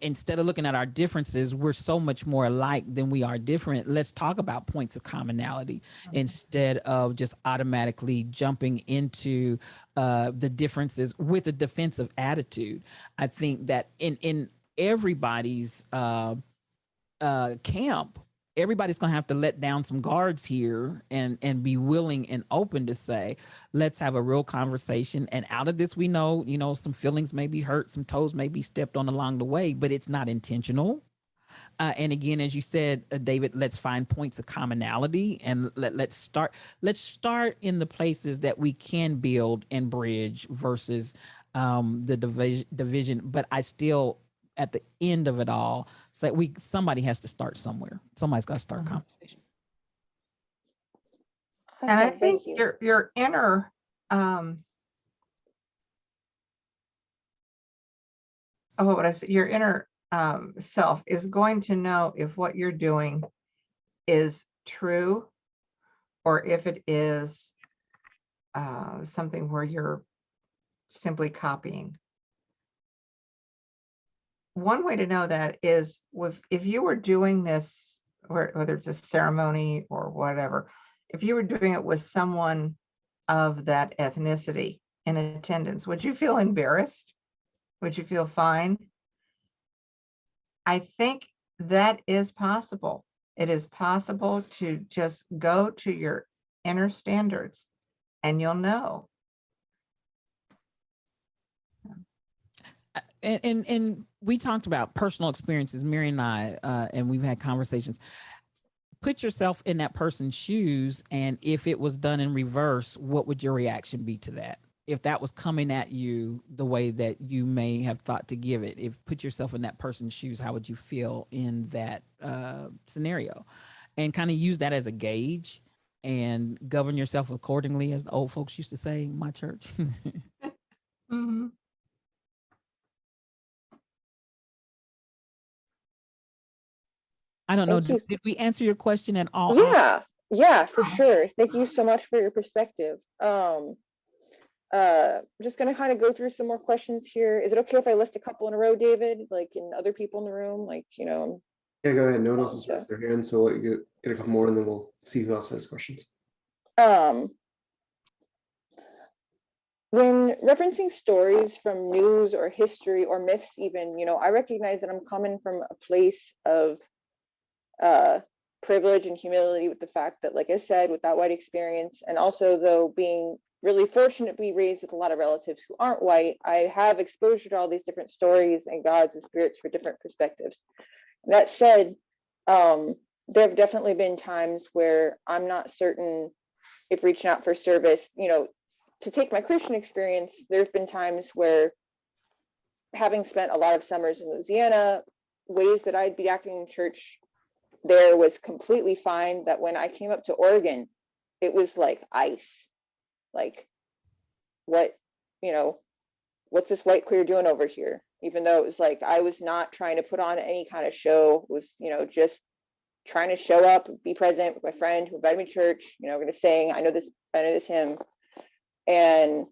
Instead of looking at our differences, we're so much more alike than we are different. Let's talk about points of commonality instead of just automatically jumping into the differences with a defensive attitude. I think that in everybody's camp, everybody's going to have to let down some guards here and be willing and open to say, let's have a real conversation. And out of this, we know, some feelings may be hurt, some toes may be stepped on along the way, but it's not intentional. And again, as you said, David, let's find points of commonality and let's start in the places that we can build and bridge versus the division. But I still, at the end of it all, say somebody has to start somewhere. Somebody's got to start conversation. And I Awesome, think thank you. your inner what would I say? Your inner self is going to know if what you're doing is true or if it is something where you're simply copying. One way to know that is if you were doing this, whether it's a ceremony or whatever, if you were doing it with someone of that ethnicity in attendance, would you feel embarrassed? Would you feel fine? I think that is possible. It is possible to just go to your inner standards and you'll know. And we talked about personal experiences, Mary and I, and we've had conversations. Put yourself in that person's shoes, and if it was done in reverse, what would your reaction be to that? If that was coming at you the way that you may have thought to give it, put yourself in that person's shoes, how would you feel in that scenario? And kind of use that as a gauge and govern yourself accordingly, as the old folks used to say in my church. Mm-hmm. I don't know. Thank you. Did we answer your question at all? Yeah, for sure. Thank you so much for your perspective. Just gonna kind of go through some more questions here. Is it okay if I list a couple in a row, David? Like, in other people in the room, like, Yeah, go ahead. No one else has raised their hand, so we'll let you get a couple more and then we'll see who else has questions. When referencing stories from news or history or myths even, I recognize that I'm coming from a place of privilege and humility with the fact that, like I said, with that white experience, and also though being really fortunate to be raised with a lot of relatives who aren't white, I have exposure to all these different stories and gods and spirits for different perspectives. That said, there have definitely been times where I'm not certain if reaching out for service, to take my Christian experience, there's been times where, having spent a lot of summers in Louisiana, ways that I'd be acting in church there was completely fine, that when I came up to Oregon, it was like ice. Like, what's this white queer doing over here? Even though it was like, I was not trying to put on any kind of show, it was, just trying to show up, be present with my friend who invited me to church, we're gonna sing, I know this hymn. And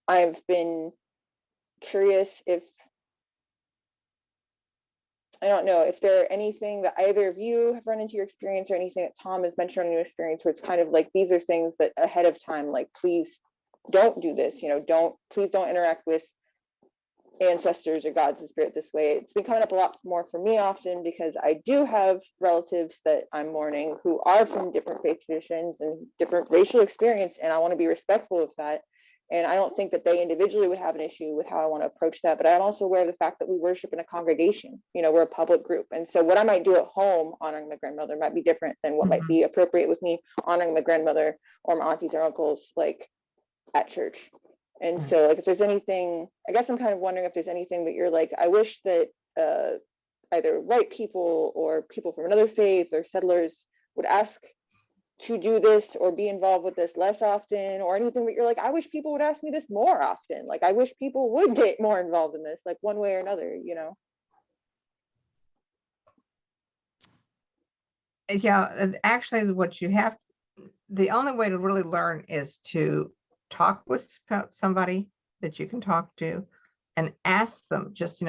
I've been curious I don't know if there are anything that either of you have run into your experience, or anything that Tom has mentioned on your experience, where it's kind of like, these are things that ahead of time, like, please don't do this, please don't interact with ancestors or gods and spirit this way. It's been coming up a lot more for me often, because I do have relatives that I'm mourning who are from different faith traditions and different racial experience, and I want to be respectful of that. And I don't think that they individually would have an issue with how I want to approach that, but I'm also aware of the fact that we worship in a congregation, we're a public group. And so what I might do at home honoring my grandmother might be different than what might be appropriate with me honoring my grandmother or my aunties or uncles, like, at church. And so, like, if there's anything, I guess I'm kind of wondering if there's anything that you're like, I wish that either white people or people from another faith or settlers would ask to do this or be involved with this less often, or anything that you're like, I wish people would ask me this more often. Like, I wish people would get more involved in this, like, one way or another, Yeah, and actually what you have, the only way to really learn is to talk with somebody that you can talk to and ask them, just,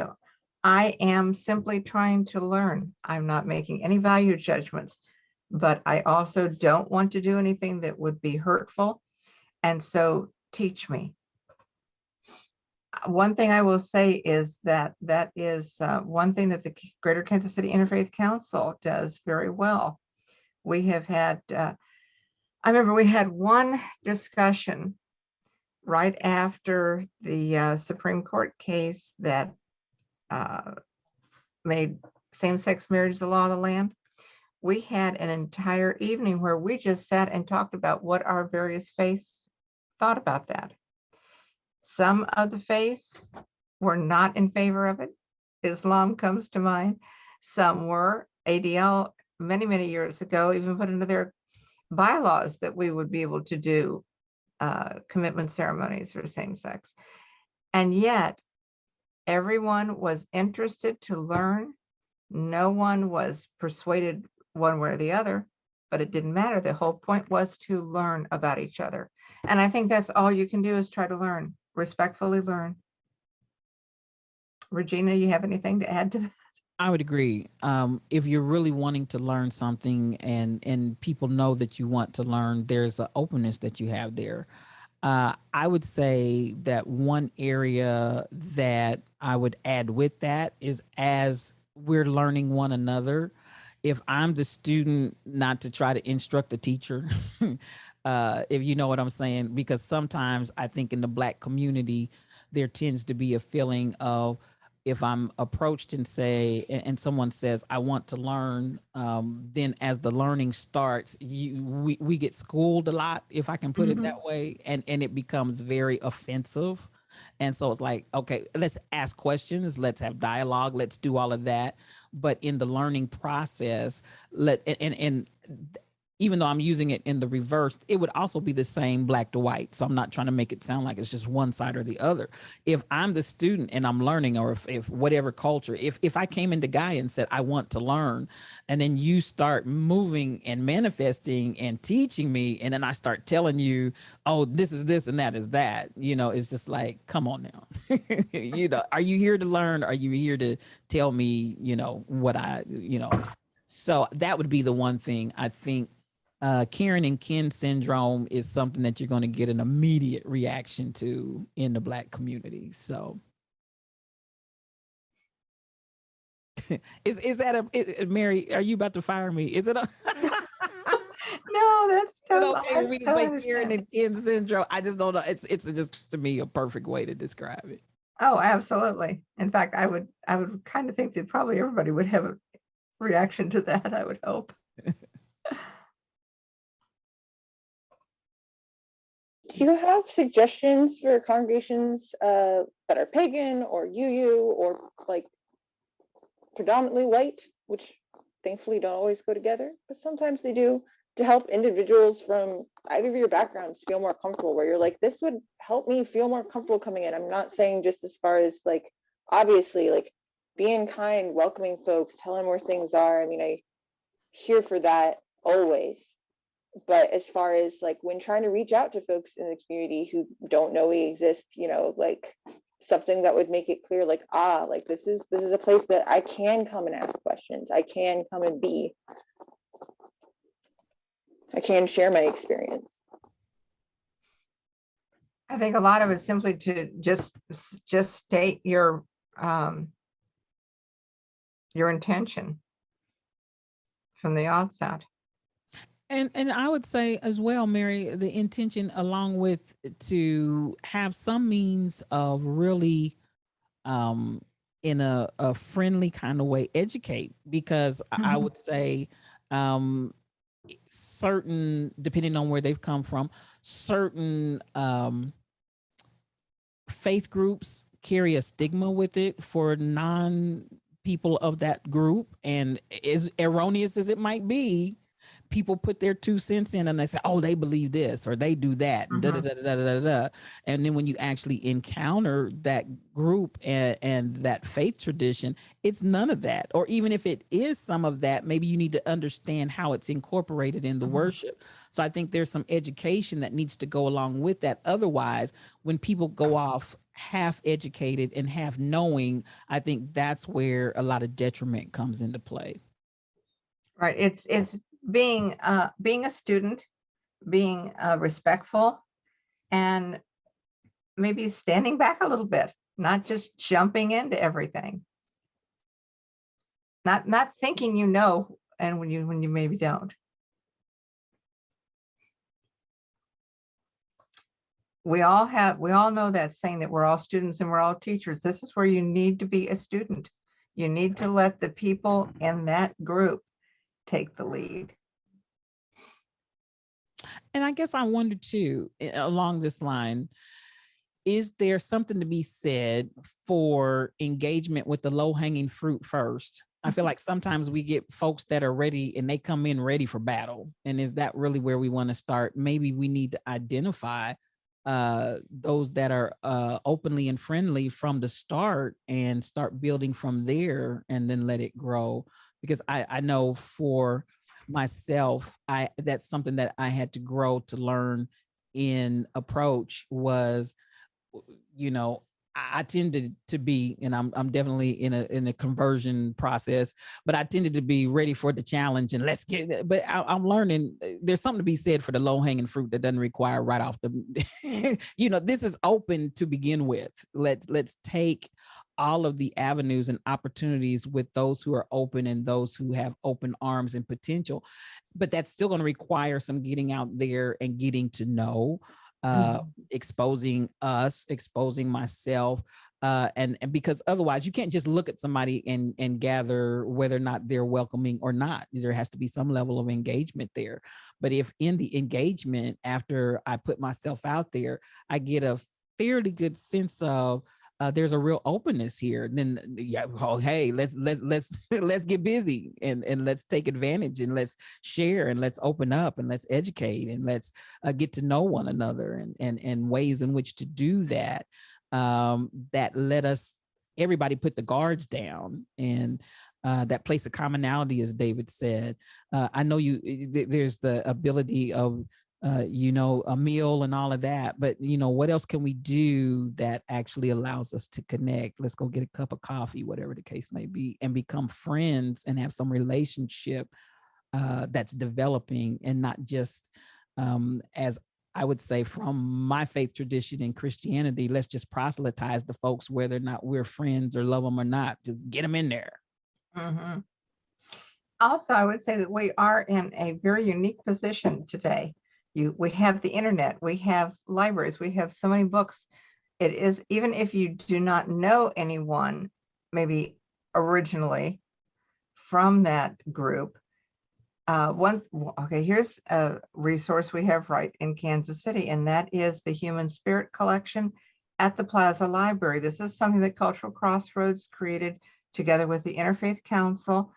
I am simply trying to learn. I'm not making any value judgments, but I also don't want to do anything that would be hurtful. And so teach me. one thing I will say is that that is one thing that the Greater Kansas City Interfaith Council does very well. We have had, I remember we had one discussion right after the Supreme Court case that made same-sex marriage the law of the land. We had an entire evening where we just sat and talked about what our various faiths thought about that. Some of the faiths were not in favor of it. Islam comes to mind. Some were. ADL many, many years ago even put into their bylaws that we would be able to do commitment ceremonies for same sex. And yet everyone was interested to learn. No one was persuaded one way or the other, but it didn't matter. The whole point was to learn about each other. And I think that's all you can do is try to learn, respectfully learn. Regina, you have anything to add to that? I would agree. If you're really wanting to learn something and people know that you want to learn, there's an openness that you have there. I would say that one area that I would add with that is as we're learning one another, if I'm the student, not to try to instruct the teacher, if you know what I'm saying, because sometimes I think in the Black community, there tends to be a feeling of, if I'm approached and and someone says, I want to learn, then as the learning starts, we get schooled a lot, if I can put it that way, and it becomes very offensive. And so it's like, okay, let's ask questions, let's have dialogue, let's do all of that. But in the learning process, even though I'm using it in the reverse, it would also be the same Black to white. So I'm not trying to make it sound like it's just one side or the other. If I'm the student and I'm learning, or if whatever culture, if I came into Guy and said, I want to learn, and then you start moving and manifesting and teaching me, and then I start telling you, oh, this is this and that is that, it's just like, come on now. Are you here to learn? Are you here to tell me, what so that would be the one thing I think. Karen and Ken syndrome is something that you're going to get an immediate reaction to in the Black community. So is that Mary, are you about to fire me? Is it No, that's is it okay for me to say Karen and Ken syndrome? I just don't know. It's just, to me, a perfect way to describe it. Oh, absolutely. In fact, I would kind of think that probably everybody would have a reaction to that, I would hope. Do you have suggestions for congregations that are pagan or UU or like predominantly white, which thankfully don't always go together, but sometimes they do, to help individuals from either of your backgrounds feel more comfortable, where you're like, this would help me feel more comfortable coming in? I'm not saying just as far as like, obviously, like being kind, welcoming folks, telling where things are. I mean, I here for that always. But as far as like when trying to reach out to folks in the community who don't know we exist, like something that would make it clear, like, like this is a place that I can come and ask questions. I can come and I can share my experience. I think a lot of it is simply to just state your intention from the outset. And I would say as well, Mary, the intention along with to have some means of really in a friendly kind of way educate, because I would say certain, depending on where they've come from, certain faith groups carry a stigma with it for non-people of that group. And as erroneous as it might be, people put their 2 cents in and they say, oh, they believe this or they do that. And, and then when you actually encounter that group and that faith tradition, it's none of that. Or even if it is some of that, maybe you need to understand how it's incorporated in the worship. So I think there's some education that needs to go along with that. Otherwise, when people go off half educated and half knowing, I think that's where a lot of detriment comes into play. Right. It's being a student, being respectful, and maybe standing back a little bit not just jumping into everything. Not thinking you know, and when you maybe don't. We all know that saying that we're all students and we're all teachers. This is where you need to be a student. You need to let the people in that group take the lead. And I guess I wonder too, along this line, is there something to be said for engagement with the low hanging fruit first? I feel like sometimes we get folks that are ready and they come in ready for battle. And is that really where we want to start? Maybe we need to identify those that are openly and friendly from the start and start building from there and then let it grow. Because I know for myself, that's something that I had to grow to learn in approach was, you know, I tended to be, and I'm definitely in a conversion process, but I tended to be ready for the challenge and let's get, but I'm learning there's something to be said for the low hanging fruit that doesn't require right off the, you know, this is open to begin with. Let's take all of the avenues and opportunities with those who are open and those who have open arms and potential, but that's still going to require some getting out there and getting to know. Exposing us, exposing myself, and because otherwise you can't just look at somebody and gather whether or not they're welcoming or not. There has to be some level of engagement there. But if in the engagement, after I put myself out there, I get a fairly good sense of there's a real openness here, then yeah, oh, hey, let's get busy and let's take advantage and let's share and let's open up and let's educate and let's get to know one another and ways in which to do that. That let us, everybody put the guards down and that place of commonality, as David said. I know there's the ability of you know, a meal and all of that, but you know, what else can we do that actually allows us to connect? Let's go get a cup of coffee, whatever the case may be, and become friends and have some relationship that's developing, and not just as I would say from my faith tradition in Christianity, let's just proselytize the folks whether or not we're friends or love them or not. Just get them in there. Mm-hmm. Also, I would say that we are in a very unique position today. We have the internet, we have libraries, we have so many books. It is, even if you do not know anyone, maybe originally from that group, here's a resource we have right in Kansas City, and that is the Human Spirit Collection at the Plaza Library. This is something that Cultural Crossroads created together with the Interfaith Council.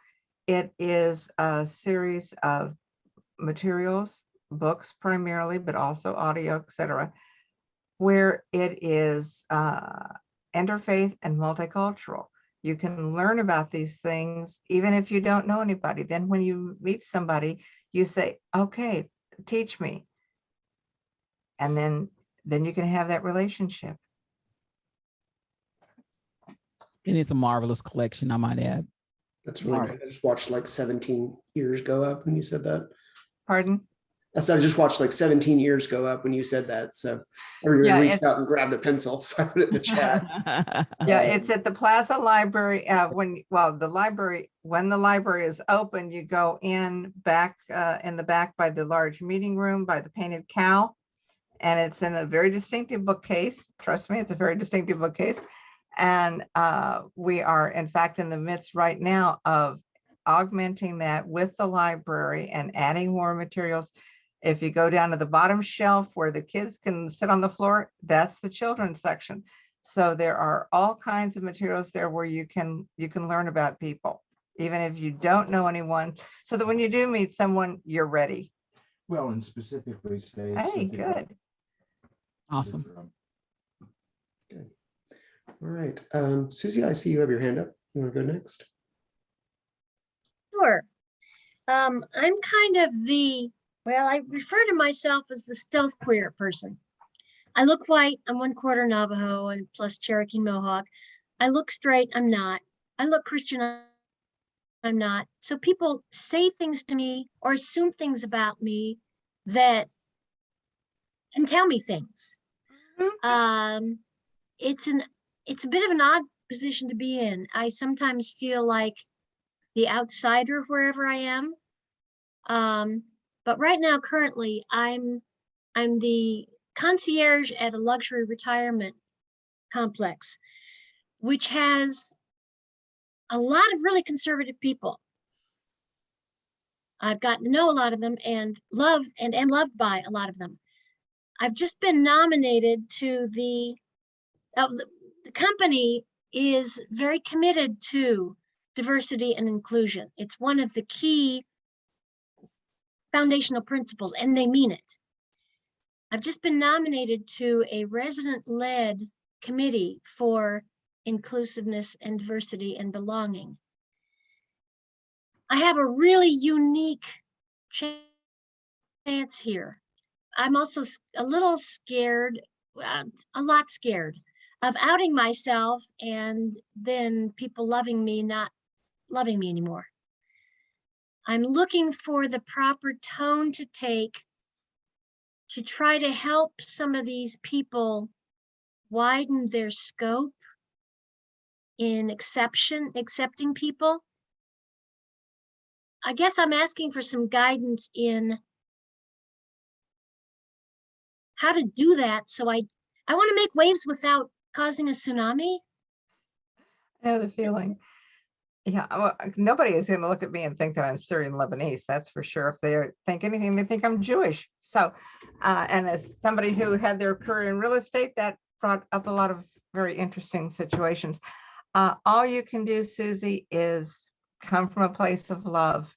It is a series of materials, books primarily, but also audio, etc., where it is interfaith and multicultural. You can learn about these things even if you don't know anybody. Then when you meet somebody, you say, okay, teach me. And then you can have that relationship. And it's a marvelous collection, I might add. That's really good. I just watched like 17 years go up when you said that. Pardon? I said I just watched like 17 years go up when you said that. So everyone reached out and grabbed a pencil. So I put it in the chat. Yeah, it's at the Plaza Library. When the library is open, you go in back in the back by the large meeting room by the painted cow, and it's in a very distinctive bookcase. Trust me, it's a very distinctive bookcase. And we are, in fact, in the midst right now of augmenting that with the library and adding more materials. If you go down to the bottom shelf where the kids can sit on the floor, that's the children's section. So there are all kinds of materials there where you can learn about people, even if you don't know anyone, so that when you do meet someone, you're ready. Well, and specifically say. Hey, good. Awesome. Good. All right. Susie, I see you have your hand up. You want to go next? Sure. I'm kind of I refer to myself as the stealth queer person. I look white, I'm 1/4 Navajo and plus Cherokee Mohawk. I look straight, I'm not. I look Christian, I'm not. So people say things to me or assume things about me that and tell me things. Mhm. It's it's a bit of an odd position to be in. I sometimes feel like the outsider wherever I am. But right now, currently, I'm the concierge at a luxury retirement complex, which has a lot of really conservative people. I've gotten to know a lot of them and am loved by a lot of them. I've just been nominated to the company is very committed to diversity and inclusion. It's one of the key foundational principles, and they mean it. I've just been nominated to a resident-led committee for inclusiveness and diversity and belonging. I have a really unique chance here. I'm also a little scared, a lot scared of outing myself and then people loving me, not loving me anymore. I'm looking for the proper tone to take to try to help some of these people widen their scope in accepting people. I guess I'm asking for some guidance in how to do that. So I want to make waves without causing a tsunami. I know the feeling. Yeah, well, nobody is going to look at me and think that I'm Syrian Lebanese. That's for sure. If they think anything, they think I'm Jewish. So, and as somebody who had their career in real estate, that brought up a lot of very interesting situations. All you can do, Susie, is come from a place of love.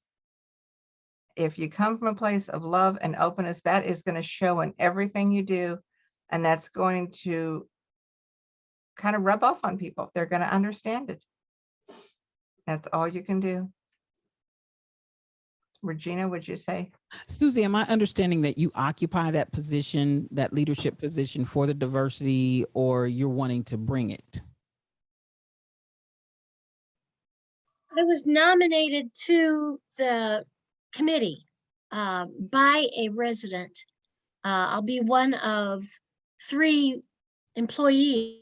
If you come from a place of love and openness, that is going to show in everything you do. And that's going to kind of rub off on people. They're going to understand it. That's all you can do. Regina, would you say? Susie, am I understanding that you occupy that position, that leadership position for the diversity, or you're wanting to bring it? I was nominated to the committee by a resident. I'll be one of 3 employees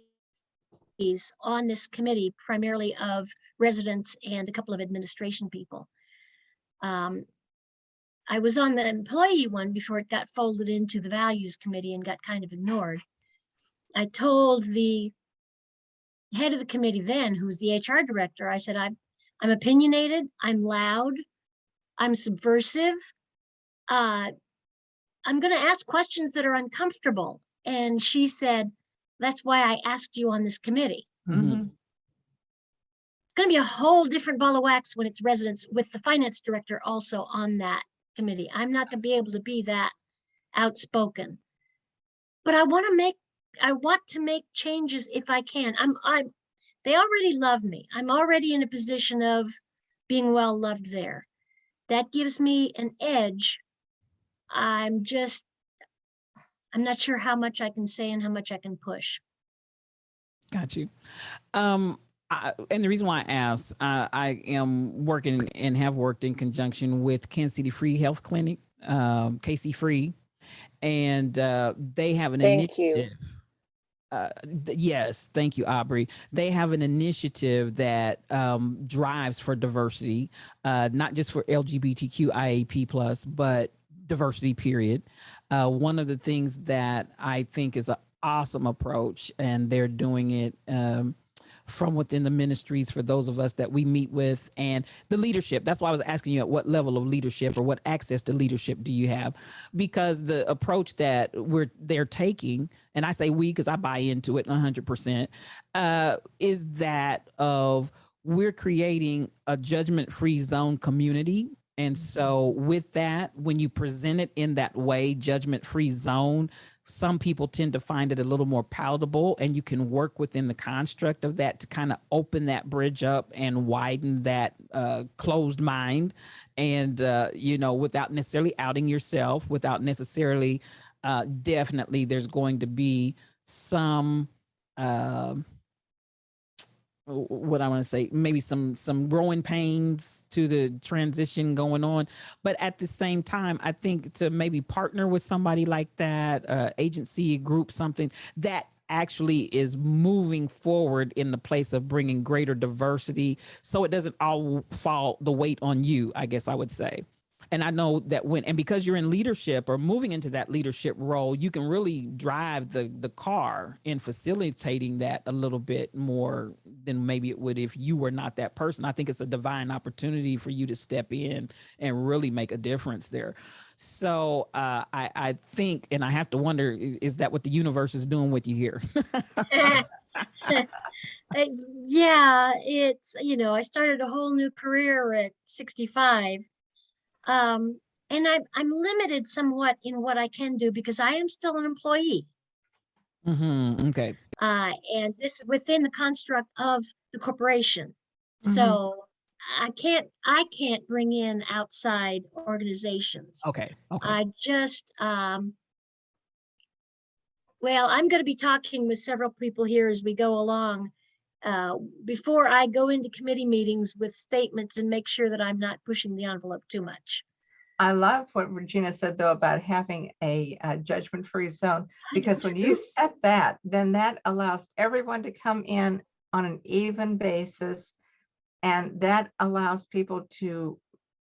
on this committee, primarily of residents and a couple of administration people. I was on the employee one before it got folded into the values committee and got kind of ignored. I told the head of the committee then, who was the HR director, I said, I'm opinionated, I'm loud, I'm subversive. I'm going to ask questions that are uncomfortable. And she said, that's why I asked you on this committee. Mm-hmm. It's going to be a whole different ball of wax when it's residents with the finance director also on that committee. I'm not going to be able to be that outspoken, but I want to make changes if I can. They already love me. I'm already in a position of being well loved there. That gives me an edge. I'm not sure how much I can say and how much I can push. Got you. And the reason why I asked, I am working and have worked in conjunction with Kansas City Free Health Clinic, KC Free, and they have an initiative. Yes, thank you, Aubrey. They have an initiative that drives for diversity, not just for LGBTQIAP+, but diversity, period. One of the things that I think is an awesome approach, and they're doing it from within the ministries for those of us that we meet with, and the leadership. That's why I was asking you at what level of leadership or what access to leadership do you have? Because the approach that they're taking, and I say we because I buy into it 100%, is that of we're creating a judgment-free zone community. And so with that, when you present it in that way, judgment-free zone, some people tend to find it a little more palatable, and you can work within the construct of that to kind of open that bridge up and widen that closed mind. And, without necessarily outing yourself, without necessarily, definitely there's going to be some, what I want to say, maybe some growing pains to the transition going on. But at the same time, I think to maybe partner with somebody like that, agency, group, something that actually is moving forward in the place of bringing greater diversity, so it doesn't all fall the weight on you, I guess I would say. And I know that because you're in leadership or moving into that leadership role, you can really drive the car in facilitating that a little bit more than maybe it would if you were not that person. I think it's a divine opportunity for you to step in and really make a difference there. So I think, and I have to wonder, is that what the universe is doing with you here? Yeah, it's, I started a whole new career at 65. And I'm limited somewhat in what I can do because I am still an employee. Okay. And this is within the construct of the corporation. Mhm. So I can't bring in outside organizations. Okay. I just, well, I'm going to be talking with several people here as we go along, before I go into committee meetings with statements and make sure that I'm not pushing the envelope too much. I love what Regina said, though, about having a judgment-free zone, because when you set that, then that allows everyone to come in on an even basis, and that allows people to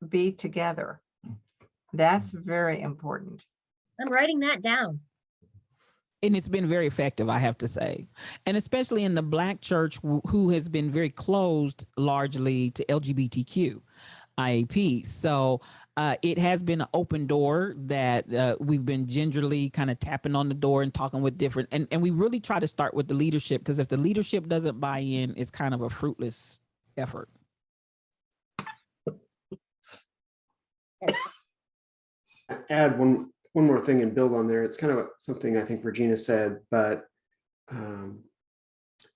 be together. That's very important. I'm writing that down. And it's been very effective, I have to say. And especially in the Black church, who has been very closed largely to LGBTQ IAP. So it has been an open door that we've been gingerly kind of tapping on the door and talking with different, and we really try to start with the leadership, because if the leadership doesn't buy in, it's kind of a fruitless effort. Add one more thing and build on there. It's kind of something I think Regina said, but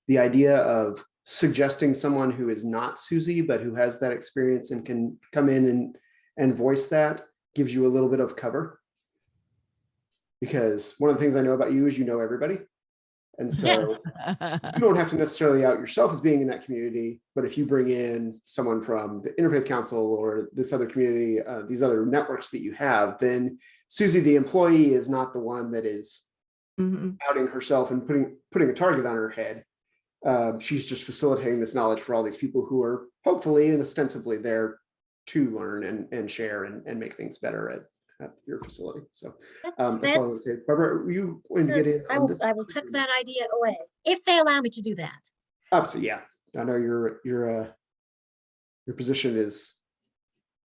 the idea of suggesting someone who is not Susie, but who has that experience and can come in and voice that gives you a little bit of cover. Because one of the things I know about you is you know everybody. And so you don't have to necessarily out yourself as being in that community, but if you bring in someone from the Interfaith Council or this other community, these other networks that you have, then Susie, the employee, is not the one that is outing herself and putting a target on her head. She's just facilitating this knowledge for all these people who are hopefully and ostensibly there to learn and share and make things better at your facility. So that's all I would say. Barbara, you want to get in on this? I will tuck that idea away if they allow me to do that. Absolutely, yeah. I know your position is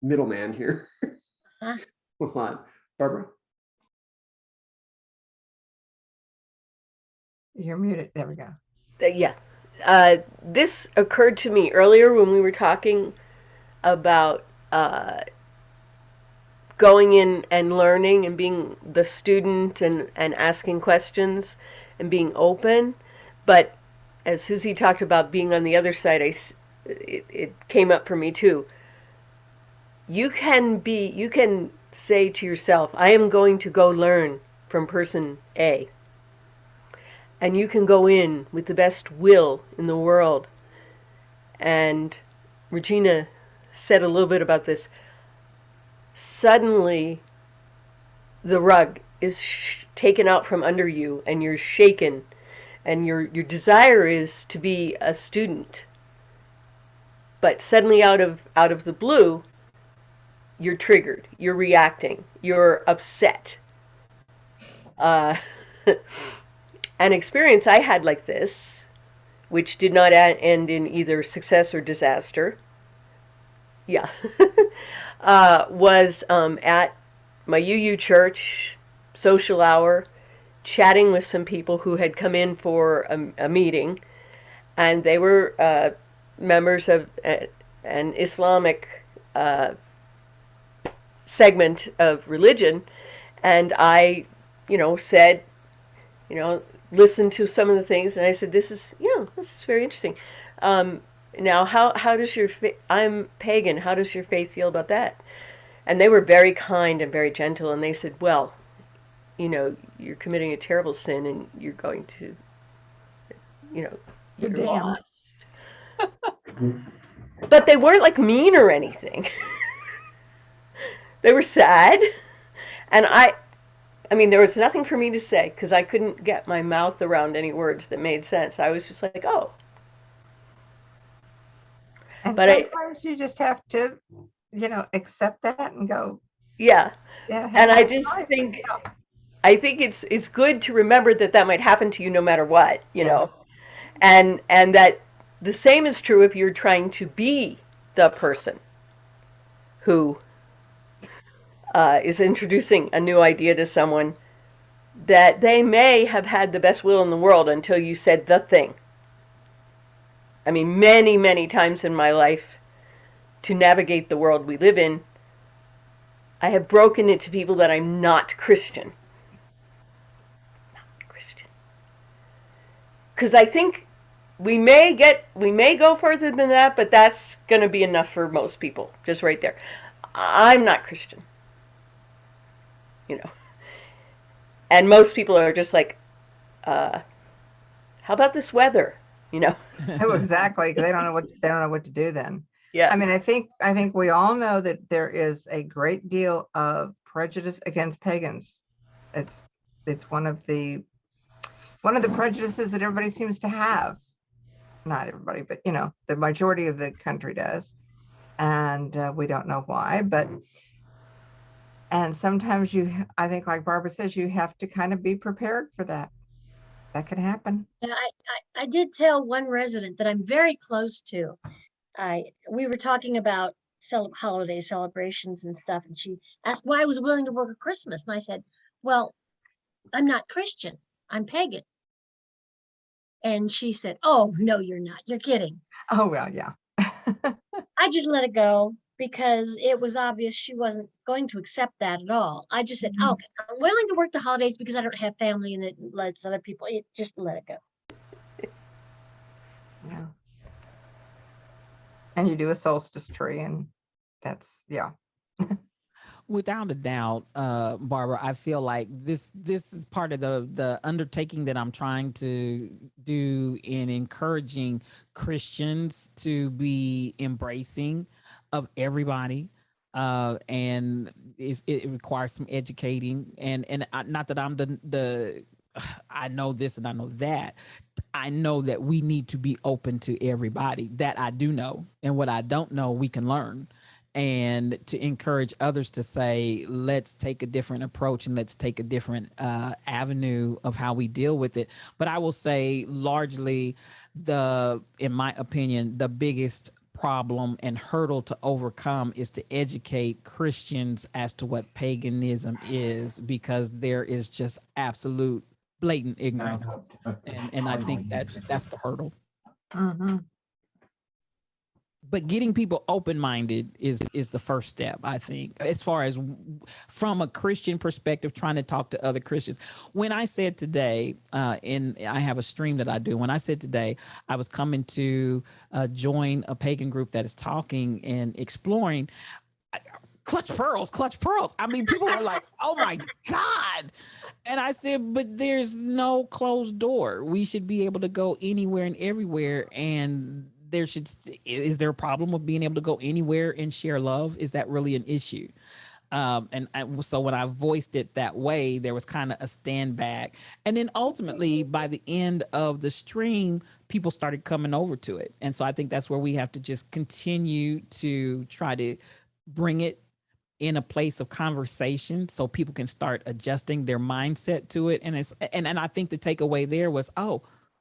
middleman here. Hold on, Barbara. You're muted. There we go. Yeah. This occurred to me earlier when we were talking about going in and learning and being the student and asking questions and being open. But as Susie talked about being on the other side, it came up for me too. You can say to yourself, I am going to go learn from person A. And you can go in with the best will in the world. And Regina said a little bit about this. Suddenly, the rug is taken out from under you, and you're shaken. And your desire is to be a student. But suddenly, out of the blue, you're triggered. You're reacting. You're upset. An experience I had like this, which did not end in either success or disaster, was at my UU church social hour, chatting with some people who had come in for a meeting, and they were members of an Islamic segment of religion, and I, said, listened to some of the things, and I said, this is very interesting. Now, how does your I'm pagan, how does your faith feel about that? And they were very kind and very gentle, and they said, well, you're committing a terrible sin, and you're going to, you're damned. lost. But they weren't like mean or anything. They were sad, and I mean, there was nothing for me to say because I couldn't get my mouth around any words that made sense. I was just like, oh. And But sometimes you just have to, accept that and go, yeah. yeah, have And a I nice just life. think, Yeah. I think it's good to remember that that might happen to you no matter what, you know, and that the same is true if you're trying to be the person who is introducing a new idea to someone, that they may have had the best will in the world until you said the thing. I mean, many, many times in my life, to navigate the world we live in, I have broken it to people that I'm not Christian. Not Christian. Because I think we may go further than that, but that's going to be enough for most people, just right there. I'm not Christian. You know. And most people are just like, how about this weather? You know. Oh, exactly. 'Cause they don't know what to do then. Yeah. I mean, I think we all know that there is a great deal of prejudice against pagans. It's one of the prejudices that everybody seems to have. Not everybody, but the majority of the country does. And we don't know why, and sometimes I think like Barbara says, you have to kind of be prepared for that. That could happen. Yeah, I did tell one resident that I'm very close to. We were talking about holiday celebrations and stuff, and she asked why I was willing to work at Christmas. And I said, well, I'm not Christian, I'm pagan. And she said, oh, no, you're not. You're kidding. Oh, well, yeah. I just let it go because it was obvious she wasn't going to accept that at all. I just said, okay, I'm willing to work the holidays because I don't have family and it lets other people, just let it go. Yeah. And you do a solstice tree, and that's, yeah. Without a doubt, Barbara, I feel like this is part of the undertaking that I'm trying to do in encouraging Christians to be embracing of everybody. And it requires some educating, and not that I'm the I know this and I know that. I know that we need to be open to everybody. That I do know, and what I don't know, we can learn. And to encourage others to say, let's take a different approach and let's take a different avenue of how we deal with it. But I will say, largely, in my opinion, the biggest problem and hurdle to overcome is to educate Christians as to what paganism is, because there is just absolute blatant ignorance. And I think that's the hurdle. Mm-hmm. But getting people open-minded is the first step, I think, as far as from a Christian perspective, trying to talk to other Christians. When I said today, and I have a stream that I do, when I said today I was coming to join a pagan group that is talking and exploring, clutch pearls. I mean, people are like, oh my God. And I said, but there's no closed door. We should be able to go anywhere and everywhere. And is there a problem with being able to go anywhere and share love? Is that really an issue? So when I voiced it that way, there was kind of a stand back. And then ultimately, by the end of the stream, people started coming over to it. And so I think that's where we have to just continue to try to bring it in a place of conversation so people can start adjusting their mindset to it. And I think the takeaway there was, oh,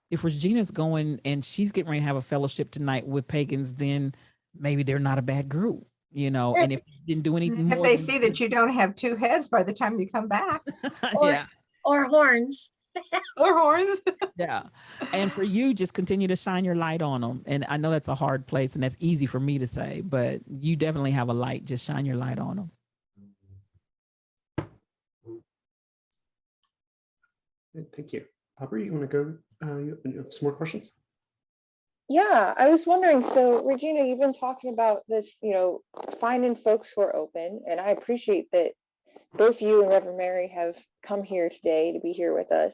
if Regina's going and she's getting ready to have a fellowship tonight with pagans, then maybe they're not a bad group, and if you didn't do anything If more they than see that you don't have two heads by the time you come back, yeah, Or horns. or horns. yeah. And for you, just continue to shine your light on them. And I know that's a hard place and that's easy for me to say, but you definitely have a light. Just shine your light on them. Thank you. Aubrey, you want to go? You have some more questions? Yeah, I was wondering, so Regina, you've been talking about this, finding folks who are open, and I appreciate that both you and Reverend Mary have come here today to be here with us.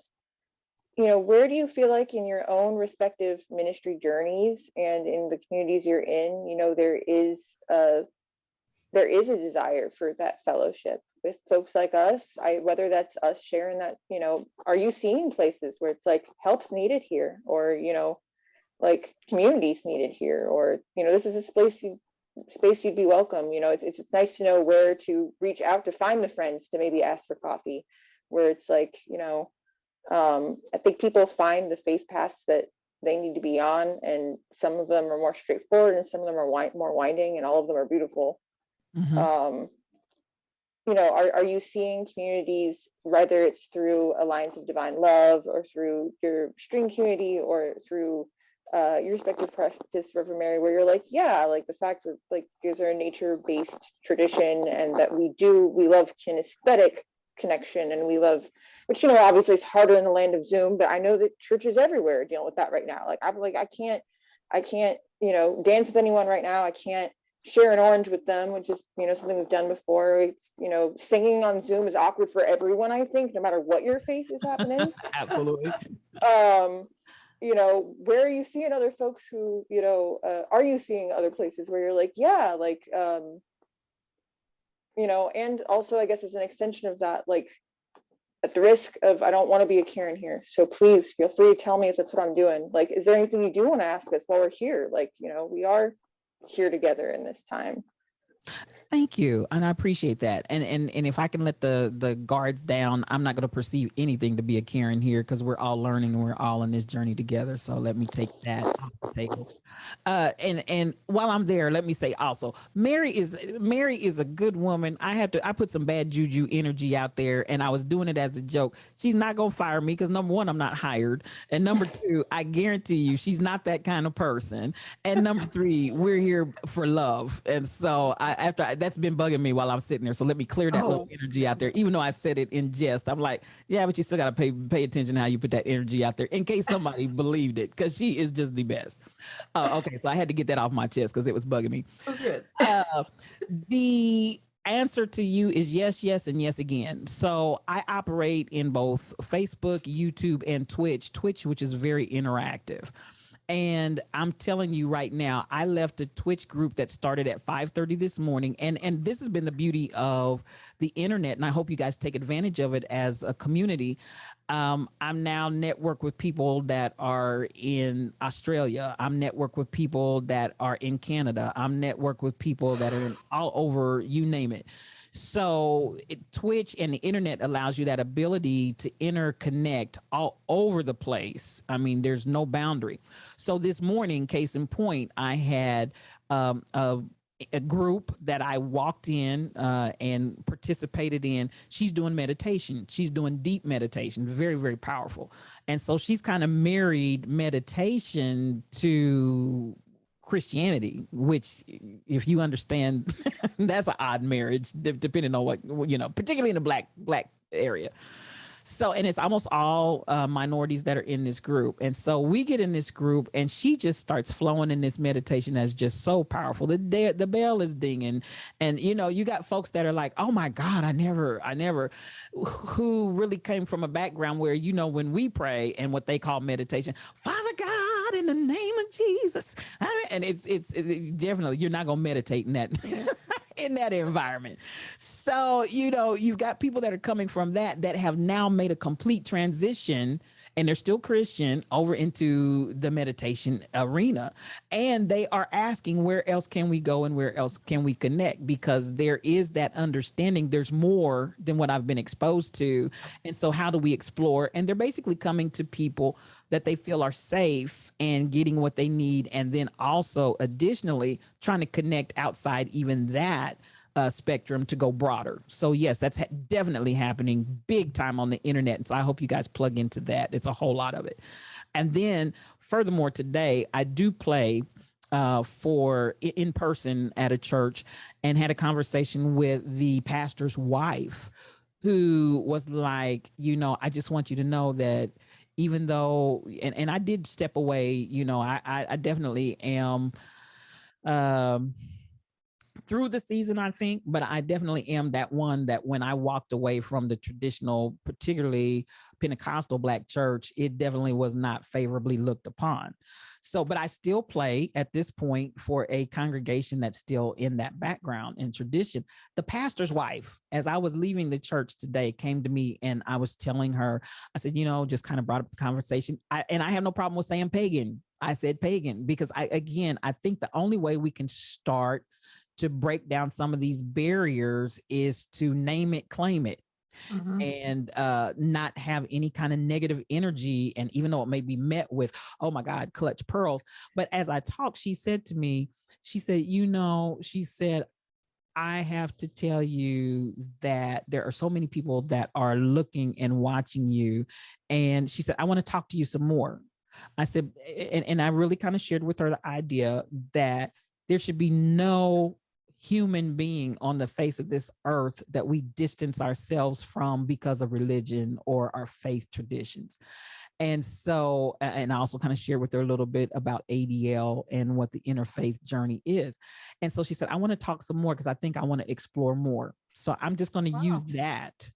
Where do you feel like in your own respective ministry journeys and in the communities you're in, there is a desire for that fellowship with folks like us, whether that's us sharing that, are you seeing places where it's like help's needed here, or, like communities needed here, or, this is a space you'd be welcome. It's nice to know where to reach out to find the friends to maybe ask for coffee, where it's like, I think people find the faith paths that they need to be on, and some of them are more straightforward and some of them are more winding, and all of them are beautiful. Mhm. Are you seeing communities, whether it's through Alliance of Divine Love or through your stream community or through your respective practice, River Mary, where you're like, yeah, like the fact that like is there a nature-based tradition, and that we love kinesthetic connection, and we love, which obviously it's harder in the land of Zoom, but I know that churches everywhere are dealing with that right now. Like I can't dance with anyone right now. I can't share an orange with them, which is something we've done before. It's singing on Zoom is awkward for everyone, I think, no matter what your faith is happening. Absolutely. Where are you seeing other folks who are you seeing other places where you're like, yeah, like and also I guess as an extension of that, like at the risk of, I don't want to be a Karen here, so please feel free to tell me if that's what I'm doing. Like, is there anything you do want to ask us while we're here? Like, we are here together in this time. Thank you, and I appreciate that. And if I can let the guards down, I'm not going to perceive anything to be a Karen here, because we're all learning and we're all in this journey together. So let me take that off the table. And while I'm there, let me say also, Mary is a good woman. I put some bad juju energy out there, and I was doing it as a joke. She's not gonna fire me because number one, I'm not hired, and number two, I guarantee you, she's not that kind of person. And number three, we're here for love. And so that's been bugging me while I'm sitting there. So let me clear that little energy out there, even though I said it in jest. I'm like, yeah, but you still got to pay attention to how you put that energy out there in case somebody believed it, because she is just the best. Okay, so I had to get that off my chest because it was bugging me. Oh, good. The answer to you is yes, yes, and yes again. So I operate in both Facebook, YouTube, and Twitch, which is very interactive. And I'm telling you right now, I left a Twitch group that started at 5:30 this morning. And this has been the beauty of the internet. And I hope you guys take advantage of it as a community. I'm now networked with people that are in Australia. I'm networked with people that are in Canada. I'm networked with people that are in all over, you name it. So Twitch and the internet allows you that ability to interconnect all over the place. I mean, there's no boundary. So this morning, case in point, I had a group that I walked in and participated in. She's doing meditation. She's doing deep meditation, very, very powerful. And so she's kind of married meditation to Christianity, which, if you understand, that's an odd marriage, depending on what, particularly in the black area. So, and it's almost all minorities that are in this group. And so we get in this group and she just starts flowing in this meditation that's just so powerful. The bell is dinging. And, you got folks that are like, oh my God, I never, who really came from a background where, when we pray and what they call meditation, Father God, in the name of Jesus. And it's definitely, you're not going to meditate in that. In that environment. So, you've got people that are coming from that have now made a complete transition, and they're still Christian, over into the meditation arena. And they are asking, where else can we go and where else can we connect? Because there is that understanding there's more than what I've been exposed to. And so how do we explore? And they're basically coming to people that they feel are safe and getting what they need. And then also additionally trying to connect outside even that spectrum to go broader. So yes, that's definitely happening big time on the internet. And so I hope you guys plug into that. It's a whole lot of it. And then furthermore, today I do play for in person at a church, and had a conversation with the pastor's wife, who was like, I just want you to know that even though, and I did step away, I definitely am through the season, I think, but I definitely am that one that when I walked away from the traditional, particularly Pentecostal Black church, it definitely was not favorably looked upon. So, but I still play at this point for a congregation that's still in that background and tradition. The pastor's wife, as I was leaving the church today, came to me and I was telling her, I said, just kind of brought up the conversation. And I have no problem with saying pagan. I said pagan because I think the only way we can start to break down some of these barriers is to name it, claim it, and not have any kind of negative energy. And even though it may be met with, oh my God, clutch pearls. But as I talked, she said to me, she said, she said, I have to tell you that there are so many people that are looking and watching you. And she said, I want to talk to you some more. I said, and I really kind of shared with her the idea that there should be no human being on the face of this earth that we distance ourselves from because of religion or our faith traditions. And so, and I also kind of shared with her a little bit about ADL and what the interfaith journey is. And so she said, I want to talk some more because I think I want to explore more. So I'm just going to use that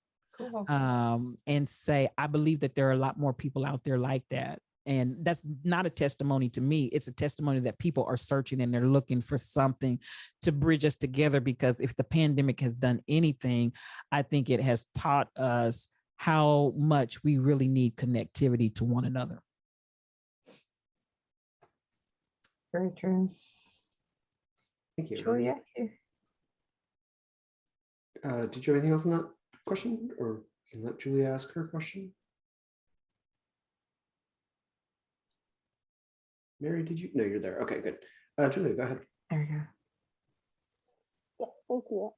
and say, I believe that there are a lot more people out there like that. And that's not a testimony to me. It's a testimony that people are searching and they're looking for something to bridge us together, because if the pandemic has done anything, I think it has taught us how much we really need connectivity to one another. Very true. Thank you. Julia, Did you have anything else on that question, or you can let Julia ask her question? Mary, did you? No, you're there. Okay, good. Julia, go ahead. there you go. Yes, thank you.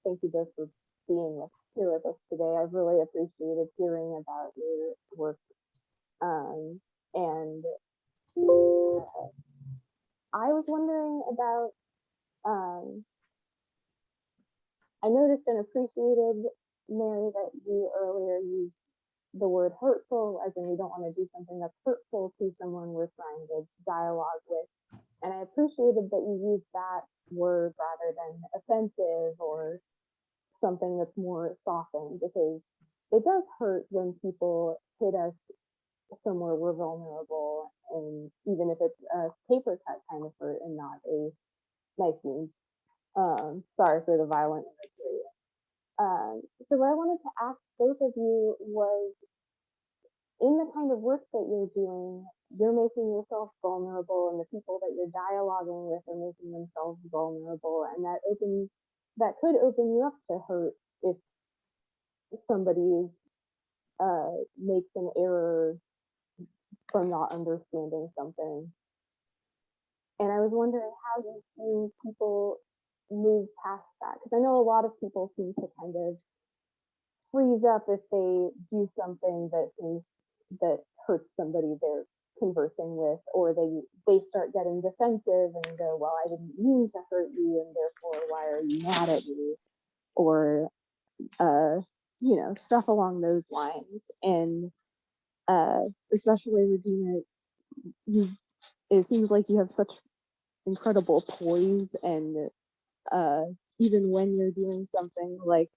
Thank you both for being here with us today. I've really appreciated hearing about your work. And I was wondering about, I noticed and appreciated, Mary, that you earlier used the word hurtful, as in we don't want to do something that's hurtful to someone we're trying to dialogue with. And I appreciated that you used that word rather than offensive or something that's more softened, because it does hurt when people hit us somewhere we're vulnerable, and even if it's a paper cut kind of hurt and not a knife wound. Sorry for the violent imagery. So what I wanted to ask both of you was, in the kind of work that you're doing, you're making yourself vulnerable, and the people that you're dialoguing with are making themselves vulnerable, and that could open you up to hurt if somebody makes an error from not understanding something. And I was wondering how you see people move past that, because I know a lot of people seem to kind of freeze up if they do something that hurts somebody they're conversing with, or they start getting defensive and go, well, I didn't mean to hurt you, and therefore why are you mad at me, or stuff along those lines. And especially Regina, it seems like you have such incredible poise, and even when you're doing something like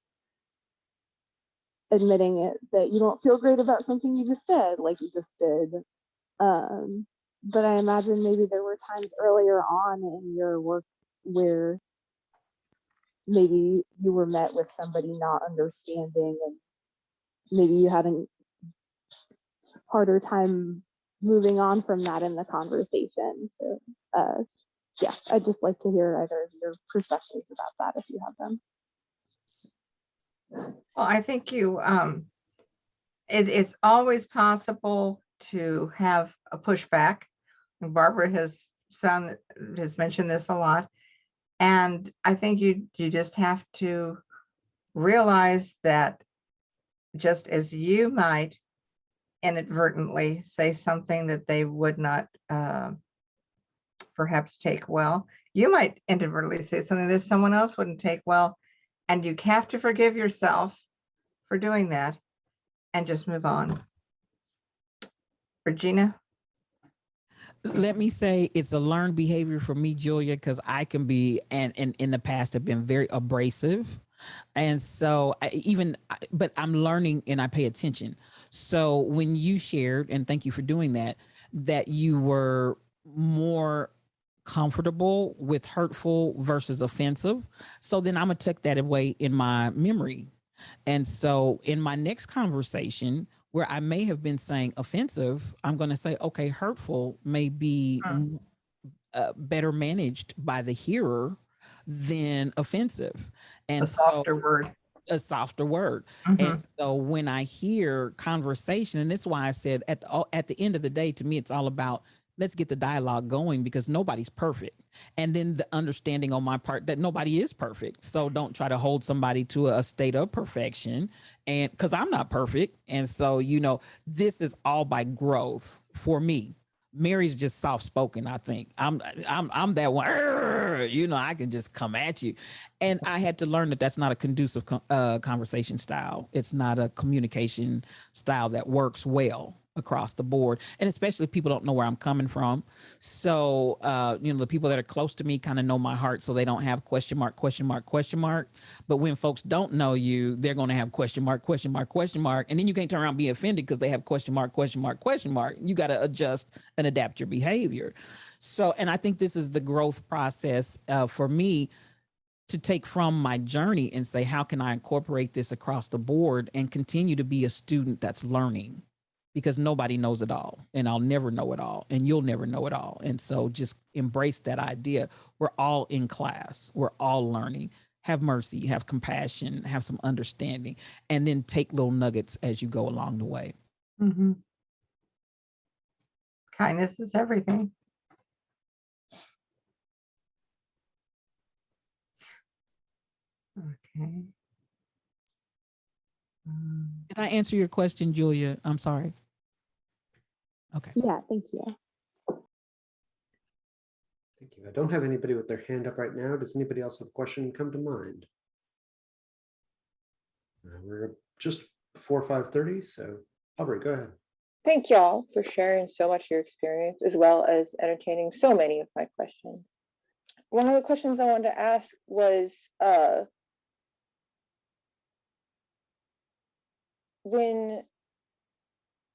admitting it that you don't feel great about something you just said, like you just did. But I imagine maybe there were times earlier on in your work where maybe you were met with somebody not understanding, and maybe you had a harder time moving on from that in the conversation. So yeah, I'd just like to hear either of your perspectives about that if you have them. Well, I think it's always possible to have a pushback. And Barbara has mentioned this a lot. And I think you just have to realize that just as you might inadvertently say something that they would not perhaps take well, you might inadvertently say something that someone else wouldn't take well. And you have to forgive yourself for doing that and just move on. Regina? Let me say it's a learned behavior for me, Julia, because I can be, and in the past have been very abrasive. And so but I'm learning and I pay attention. So when you shared, and thank you for doing that, that you were more comfortable with hurtful versus offensive. So then I'm gonna take that away in my memory. And so in my next conversation, where I may have been saying offensive, I'm going to say, okay, hurtful may be better managed by the hearer than offensive. A And softer so word. a softer word. Mhm. And so when I hear conversation, and that's why I said at the end of the day, to me, it's all about let's get the dialogue going because nobody's perfect. And then the understanding on my part that nobody is perfect. So don't try to hold somebody to a state of perfection. And because I'm not perfect. And so, this is all by growth for me. Mary's just soft spoken. I think I'm that one. I can just come at you, and I had to learn that that's not a conducive conversation style. It's not a communication style that works well across the board, and especially if people don't know where I'm coming from. So the people that are close to me kind of know my heart, so they don't have question mark, question mark, question mark. But when folks don't know you, they're going to have question mark, question mark, question mark, and then you can't turn around and be offended because they have question mark, question mark, question mark. You got to adjust and adapt your behavior. So, and I think this is the growth process for me to take from my journey and say, how can I incorporate this across the board and continue to be a student that's learning? Because nobody knows it all, and I'll never know it all, and you'll never know it all. And so just embrace that idea. We're all in class. We're all learning. Have mercy, have compassion, have some understanding, and then take little nuggets as you go along the way. Mhm. Kindness is everything. Okay. Did I answer your question, Julia? I'm sorry. Okay. Yeah, thank you. Thank you. I don't have anybody with their hand up right now. Does anybody else have a question come to mind? We're just before 5:30, so Aubrey, go ahead. Thank y'all for sharing so much of your experience as well as entertaining so many of my questions. One of the questions I wanted to ask was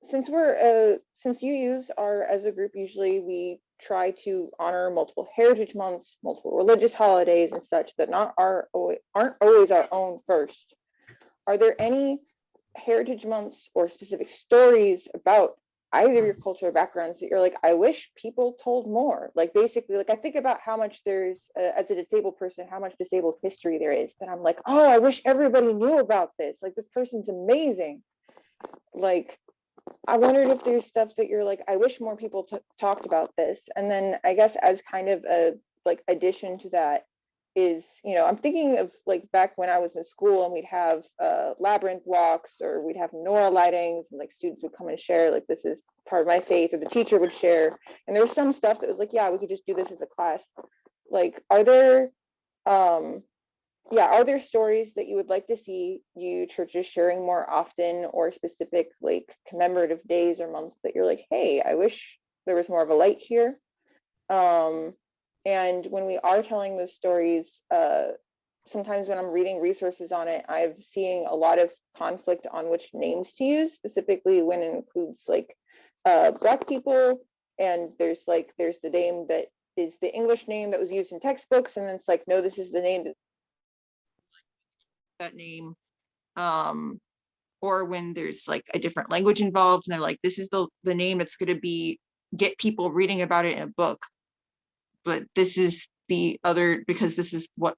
since UUs are, as a group, usually we try to honor multiple heritage months, multiple religious holidays and such that aren't always our own first. Are there any heritage months or specific stories about either of your cultural backgrounds that you're like, I wish people told more? Like basically, like I think about how much there's, as a disabled person, how much disabled history there is that I'm like, oh, I wish everybody knew about this. Like this person's amazing. Like, I wondered if there's stuff that you're like, I wish more people talked about this. And then I guess as kind of a like addition to that is, I'm thinking of like back when I was in school and we'd have labyrinth walks or we'd have menorah lightings and like students would come and share like this is part of my faith, or the teacher would share. And there was some stuff that was like, yeah, we could just do this as a class. Like, are there stories that you would like to see you churches sharing more often, or specific like commemorative days or months that you're like, hey, I wish there was more of a light here? And when we are telling those stories, sometimes when I'm reading resources on it, I'm seeing a lot of conflict on which names to use, specifically when it includes like Black people. And there's the name that is the English name that was used in textbooks. And then it's like, no, this is the name that name. Or when there's like a different language involved and they're like, this is the name that's going to get people reading about it in a book. But this is the other, because this is what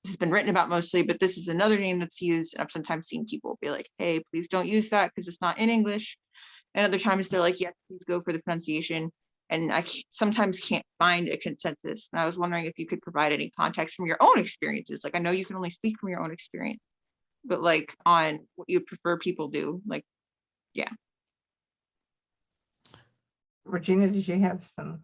has been written about mostly, but this is another name that's used. And I've sometimes seen people be like, hey, please don't use that because it's not in English. And other times they're like, yeah, please go for the pronunciation. And I sometimes can't find a consensus. And I was wondering if you could provide any context from your own experiences. Like, I know you can only speak from your own experience, but like on what you prefer people do. Like, yeah. Regina, did you have some?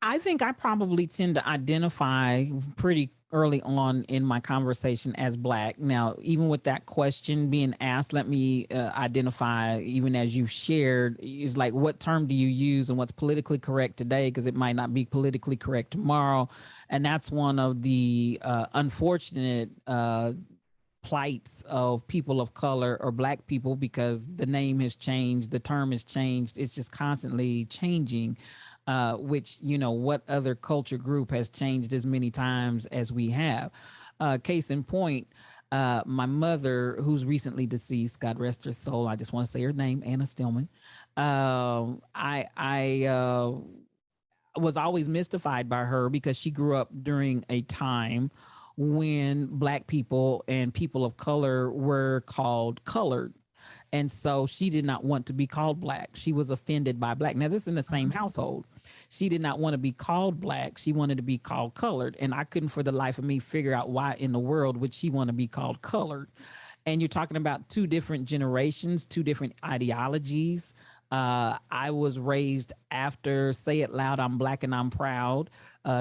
I think I probably tend to identify pretty early on in my conversation as Black. Now, even with that question being asked, let me identify, even as you shared, is like, what term do you use and what's politically correct today? Because it might not be politically correct tomorrow. And that's one of the unfortunate plights of people of color or Black people, because the name has changed, the term has changed. It's just constantly changing. Which, you know, what other culture group has changed as many times as we have? Case in point, my mother, who's recently deceased, God rest her soul, I just want to say her name, Anna Stillman. I was always mystified by her because she grew up during a time when Black people and people of color were called colored. And so she did not want to be called Black. She was offended by Black. Now, this is in the same household. She did not want to be called Black. She wanted to be called colored. And I couldn't for the life of me figure out why in the world would she want to be called colored. And you're talking about two different generations, two different ideologies. I was raised after Say It Loud, I'm Black and I'm Proud.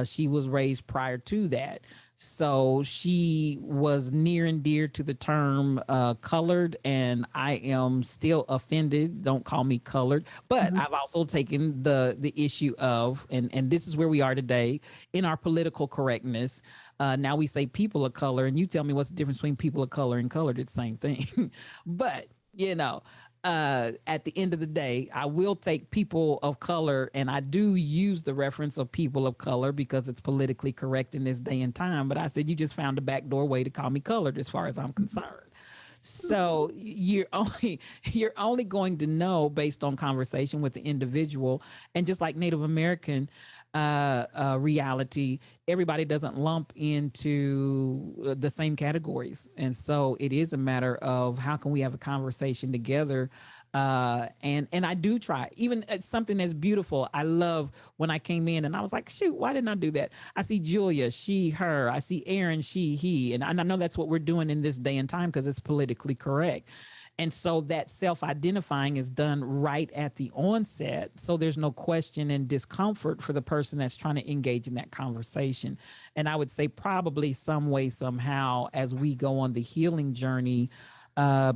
She was raised prior to that. So she was near and dear to the term colored, and I am still offended. Don't call me colored. But I've also taken the issue of, and this is where we are today in our political correctness. Now we say people of color, and you tell me what's the difference between people of color and colored. It's the same thing. But, you know, at the end of the day, I will take people of color, and I do use the reference of people of color because it's politically correct in this day and time. But I said, you just found a backdoor way to call me colored as far as I'm concerned. So you're only going to know based on conversation with the individual. And just like Native American reality, everybody doesn't lump into the same categories. And so it is a matter of how can we have a conversation together. And I do try, even something that's beautiful. I love when I came in and I was like, shoot, why didn't I do that? I see Julia, she, her. I see Aaron, she, he. And I know that's what we're doing in this day and time because it's politically correct. And so that self-identifying is done right at the onset. So there's no question and discomfort for the person that's trying to engage in that conversation. And I would say probably some way, somehow, as we go on the healing journey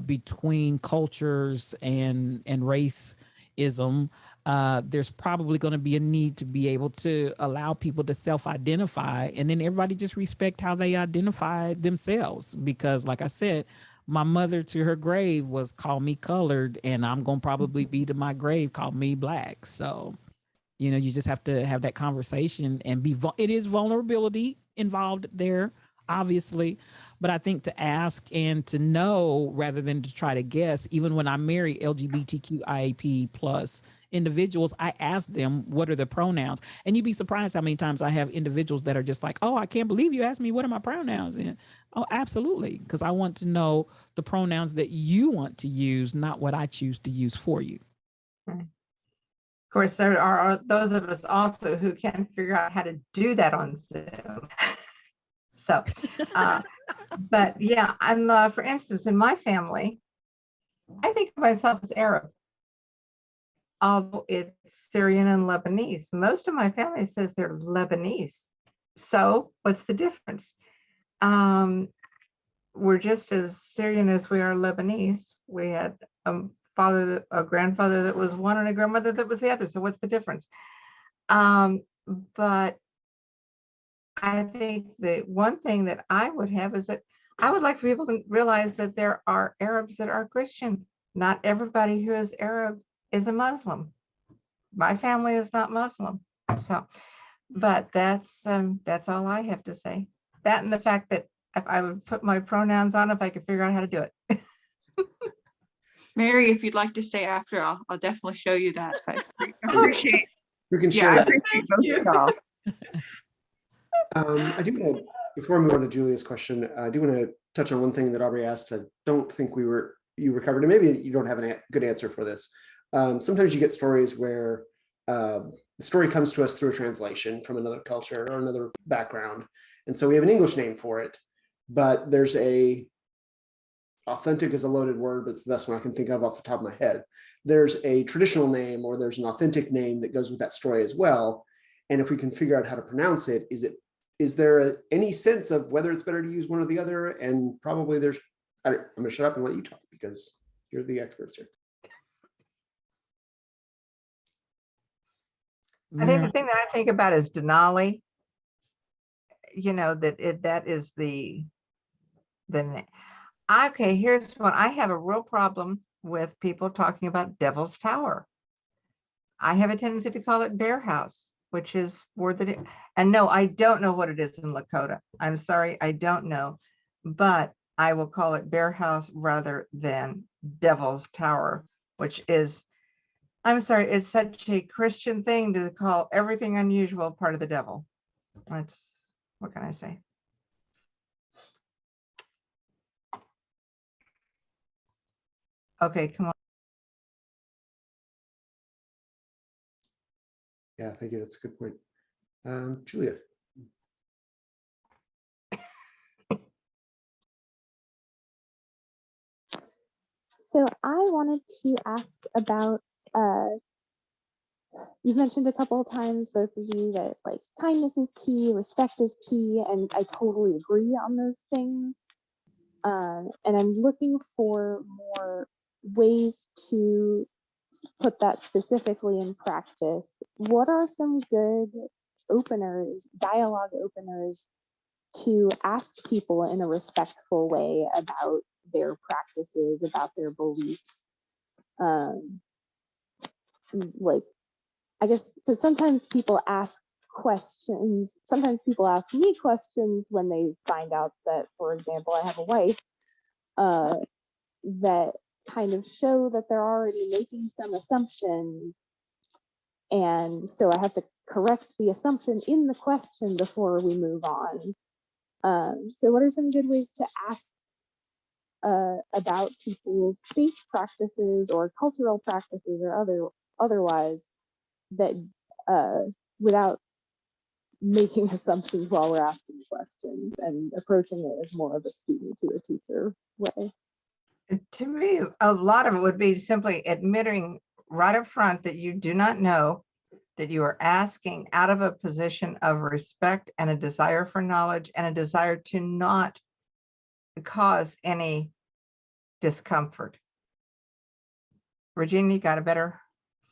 between cultures and racism, there's probably going to be a need to be able to allow people to self-identify, and then everybody just respect how they identify themselves. Because like I said, my mother to her grave was call me colored, and I'm going to probably be to my grave call me Black. So, you know, you just have to have that conversation and it is vulnerability involved there, obviously. But I think to ask and to know rather than to try to guess, even when I marry LGBTQIAP plus individuals, I ask them, what are the pronouns? And you'd be surprised how many times I have individuals that are just like, oh, I can't believe you asked me, what are my pronouns? And oh, absolutely. Because I want to know the pronouns that you want to use, not what I choose to use for you. Of course, there are those of us also who can't figure out how to do that on Zoom. So, but yeah, and for instance, in my family, I think of myself as Arab, although it's Syrian and Lebanese. Most of my family says they're Lebanese. So what's the difference? We're just as Syrian as we are Lebanese. We had a grandfather that was one and a grandmother that was the other. So what's the difference? But I think the one thing that I would have is that I would like for people to realize that there are Arabs that are Christian. Not everybody who is Arab is a Muslim. My family is not Muslim. So, but that's all I have to say. That and the fact that if I would put my pronouns on if I could figure out how to do it. Mary, if you'd like to stay after, I'll definitely show you that. I appreciate. We can Yeah, share I that. appreciate both of y'all. I do want to, before I move on to Julia's question, I do want to touch on one thing that Aubrey asked. I don't think you recovered, and maybe you don't have a good answer for this. Sometimes you get stories where the story comes to us through a translation from another culture or another background. And so we have an English name for it, but there's authentic is a loaded word, but it's the best one I can think of off the top of my head. There's a traditional name or there's an authentic name that goes with that story as well. And if we can figure out how to pronounce it, is there any sense of whether it's better to use one or the other? And probably I'm going to shut up and let you talk because you're the experts here. I think the thing that I think about is Denali. You know, that is okay, here's one. I have a real problem with people talking about Devil's Tower. I have a tendency to call it Bear House, which is where and no, I don't know what it is in Lakota. I'm sorry, I don't know, but I will call it Bear House rather than Devil's Tower, which is, I'm sorry, it's such a Christian thing to call everything unusual part of the devil. That's, what can I say? Okay, come on. Yeah, thank you. That's a good point. Julia. So I wanted to ask about, you've mentioned a couple of times, both of you, that like kindness is key, respect is key, and I totally agree on those things. And I'm looking for more ways to put that specifically in practice. What are some good openers, dialogue openers, to ask people in a respectful way about their practices, about their beliefs? Like, I guess, because sometimes people ask questions, sometimes people ask me questions when they find out that, for example, I have a wife, that kind of show that they're already making some assumptions. And so I have to correct the assumption in the question before we move on. So what are some good ways to ask about people's faith practices or cultural practices or otherwise, that without making assumptions while we're asking questions and approaching it as more of a student to a teacher way? To me, a lot of it would be simply admitting right up front that you do not know, that you are asking out of a position of respect and a desire for knowledge and a desire to not cause any discomfort. Regina, you got a better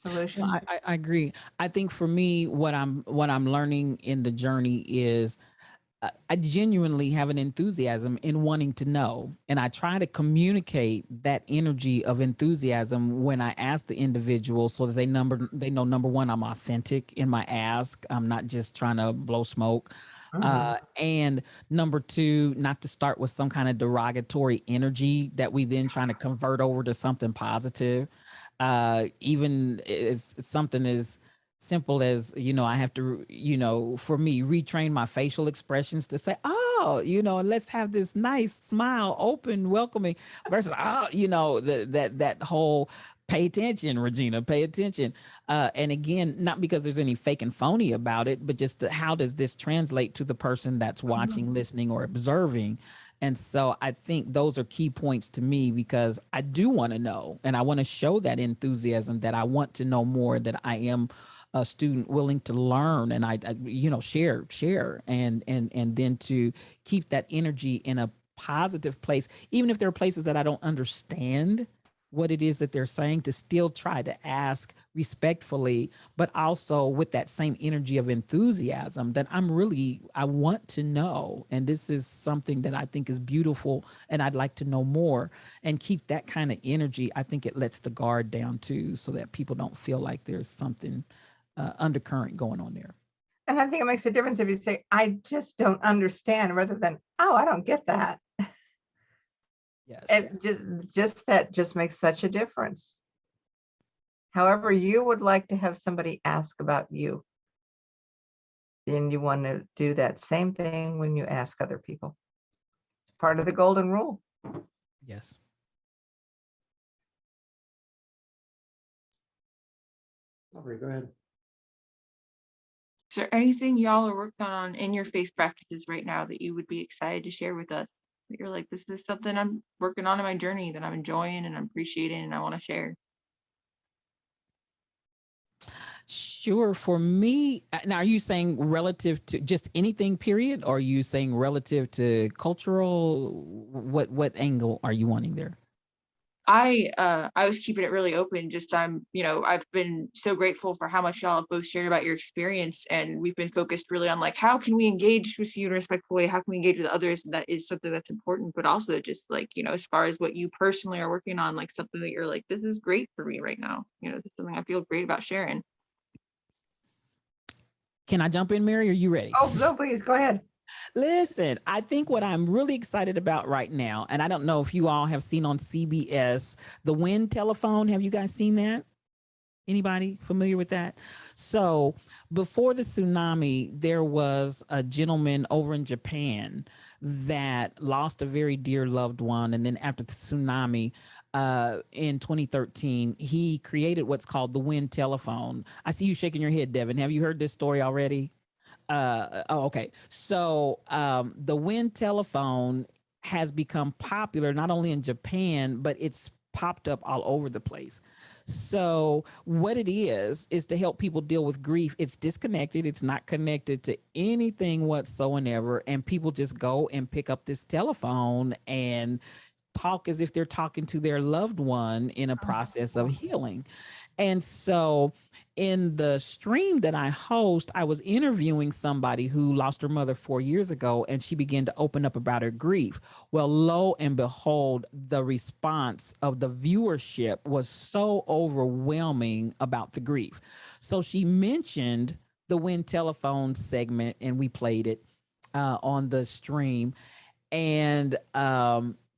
solution? No, I agree. I think for me, what I'm learning in the journey is I genuinely have an enthusiasm in wanting to know, and I try to communicate that energy of enthusiasm when I ask the individual, so that they know, number one, I'm authentic in my ask. I'm not just trying to blow smoke. And number two, not to start with some kind of derogatory energy that we then trying to convert over to something positive. Even it's something as simple as, I have to, for me, retrain my facial expressions to say, oh, let's have this nice smile, open, welcoming, versus, oh, that whole pay attention, Regina, pay attention. And again, not because there's any fake and phony about it, but just how does this translate to the person that's watching, listening, or observing? And so I think those are key points to me, because I do want to know, and I want to show that enthusiasm, that I want to know more, that I am a student willing to learn, and I share, and then to keep that energy in a positive place, even if there are places that I don't understand what it is that they're saying, to still try to ask respectfully, but also with that same energy of enthusiasm that I want to know. And this is something that I think is beautiful, and I'd like to know more, and keep that kind of energy. I think it lets the guard down too, so that people don't feel like there's something undercurrent going on there. And I think it makes a difference if you say, I just don't understand, rather than, oh, I don't get that. Yes. And that just makes such a difference. However you would like to have somebody ask about you, then you want to do that same thing when you ask other people. It's part of the golden rule. Yes. Aubrey, go ahead. Is there anything y'all are working on in your faith practices right now that you would be excited to share with us? That you're like, this is something I'm working on in my journey that I'm enjoying and I'm appreciating and I want to share. Sure. For me, now are you saying relative to just anything period, or are you saying relative to cultural? What angle are you wanting there? I was keeping it really open. Just I've been so grateful for how much y'all have both shared about your experience, and we've been focused really on like how can we engage with you in a respectful way, how can we engage with others, and that is something that's important, but also just like, as far as what you personally are working on, like something that you're like, this is great for me right now. This is something I feel great about sharing. Can I jump in, Mary? Are you ready? Oh, no, please, go ahead. Listen, I think what I'm really excited about right now, and I don't know if you all have seen on CBS, the Wind Telephone. Have you guys seen that? Anybody familiar with that? So before the tsunami, there was a gentleman over in Japan that lost a very dear loved one. And then after the tsunami in 2013, he created what's called the Wind Telephone. I see you shaking your head, Devin. Have you heard this story already? Okay. So the Wind Telephone has become popular not only in Japan, but it's popped up all over the place. So what it is to help people deal with grief. It's disconnected. It's not connected to anything whatsoever. And people just go and pick up this telephone and talk as if they're talking to their loved one in a process of healing. And so in the stream that I host, I was interviewing somebody who lost her mother 4 years ago, and she began to open up about her grief. Well, lo and behold, the response of the viewership was so overwhelming about the grief. So she mentioned the Wind Telephone segment, and we played it on the stream. And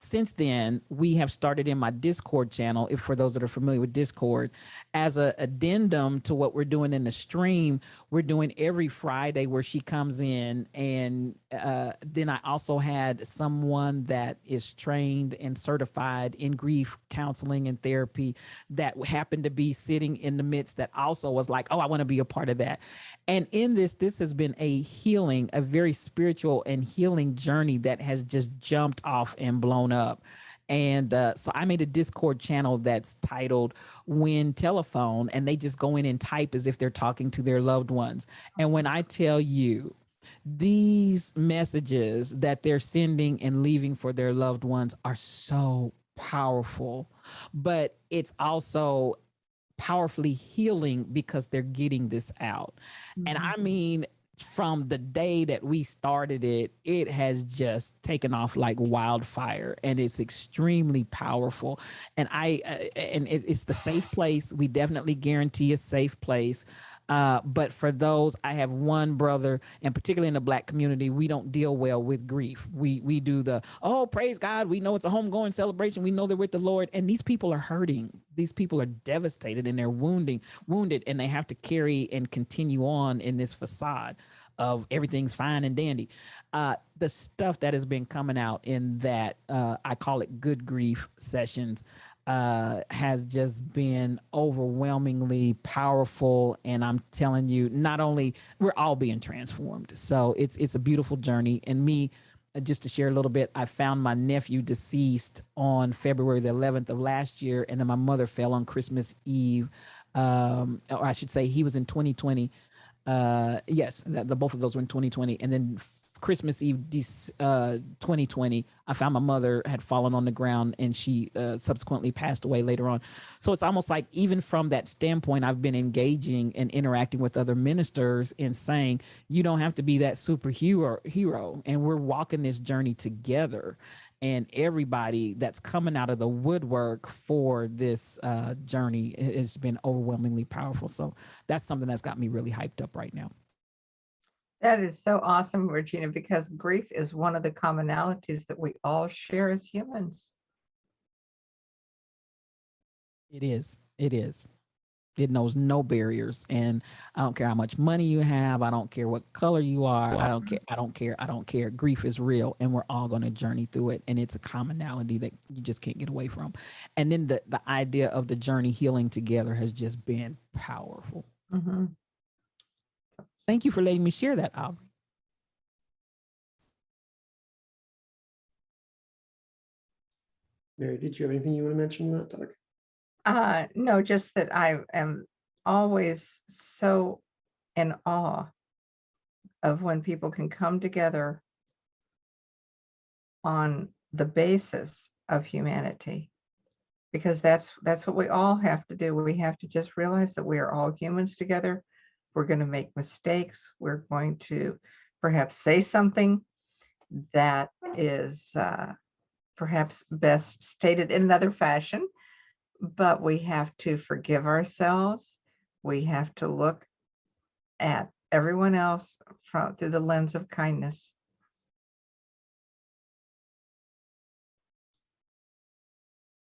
since then, we have started in my Discord channel, if for those that are familiar with Discord, as an addendum to what we're doing in the stream. We're doing every Friday where she comes in, and then I also had someone that is trained and certified in grief counseling and therapy that happened to be sitting in the midst that also was like, oh, I want to be a part of that. And in this has been a very spiritual and healing journey that has just jumped off and blown up. And so I made a Discord channel that's titled Wind Telephone, and they just go in and type as if they're talking to their loved ones. And when I tell you, these messages that they're sending and leaving for their loved ones are so powerful, but it's also powerfully healing because they're getting this out. And I mean, from the day that we started it, it has just taken off like wildfire, and it's extremely powerful. And it's the safe place. We definitely guarantee a safe place. But for those, I have one brother, and particularly in the Black community, we don't deal well with grief. We do the, oh, praise God, we know it's a homegoing celebration, we know they're with the Lord, and these people are hurting. These people are devastated, and they're wounded, and they have to carry and continue on in this facade of everything's fine and dandy. The stuff that has been coming out in that, I call it good grief sessions, has just been overwhelmingly powerful. And I'm telling you, not only we're all being transformed. So it's a beautiful journey. And me, just to share a little bit, I found my nephew deceased on February the 11th of last year. And then my mother fell on Christmas Eve. Or I should say he was in 2020. Yes, the both of those were in 2020. And then Christmas Eve 2020, I found my mother had fallen on the ground, and she subsequently passed away later on. So it's almost like, even from that standpoint, I've been engaging and interacting with other ministers and saying, you don't have to be that superhero, and we're walking this journey together. And everybody that's coming out of the woodwork for this journey has been overwhelmingly powerful. So that's something that's got me really hyped up right now. That is so awesome, Regina, because grief is one of the commonalities that we all share as humans. It is. It is. It knows no barriers. And I don't care how much money you have. I don't care what color you are. I don't care. I don't care. I don't care. Grief is real, and we're all going to journey through it. And it's a commonality that you just can't get away from. And then the idea of the journey healing together has just been powerful. Mm-hmm. Thank you for letting me share that, Aubrey. Mary, did you have anything you want to mention on that topic? No, just that I am always so in awe of when people can come together on the basis of humanity, because that's what we all have to do. We have to just realize that we are all humans together. We're going to make mistakes. We're going to perhaps say something that is perhaps best stated in another fashion, but we have to forgive ourselves. We have to look at everyone else through the lens of kindness.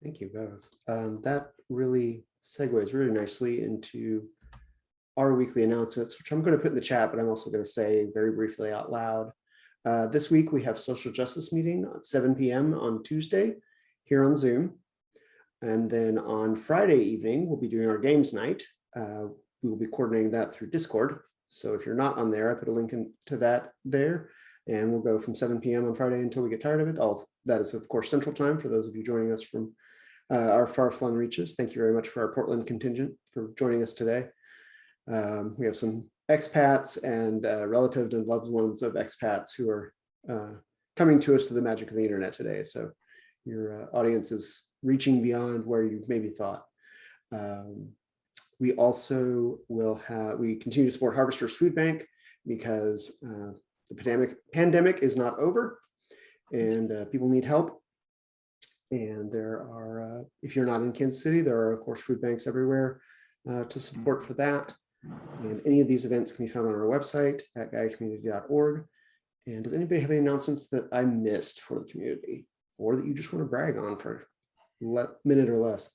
Thank you both. That really segues really nicely into our weekly announcements, which I'm going to put in the chat, but I'm also going to say very briefly out loud. This week we have social justice meeting at 7 p.m. on Tuesday here on Zoom. And then on Friday evening, we'll be doing our games night. We will be coordinating that through Discord. So if you're not on there, I put a link to that there, and we'll go from 7 p.m. on Friday until we get tired of it. All that is, of course, Central Time for those of you joining us from our far-flung reaches. Thank you very much for our Portland contingent for joining us today. We have some expats and relatives and loved ones of expats who are coming to us through the magic of the internet today. So your audience is reaching beyond where you maybe thought. We also we continue to support Harvesters Food Bank because the pandemic is not over and people need help. And there are, if you're not in Kansas City, there are of course food banks everywhere to support for that. And any of these events can be found on our website at GaiaCommunity.org. And does anybody have any announcements that I missed for the community or that you just want to brag on for a minute or less?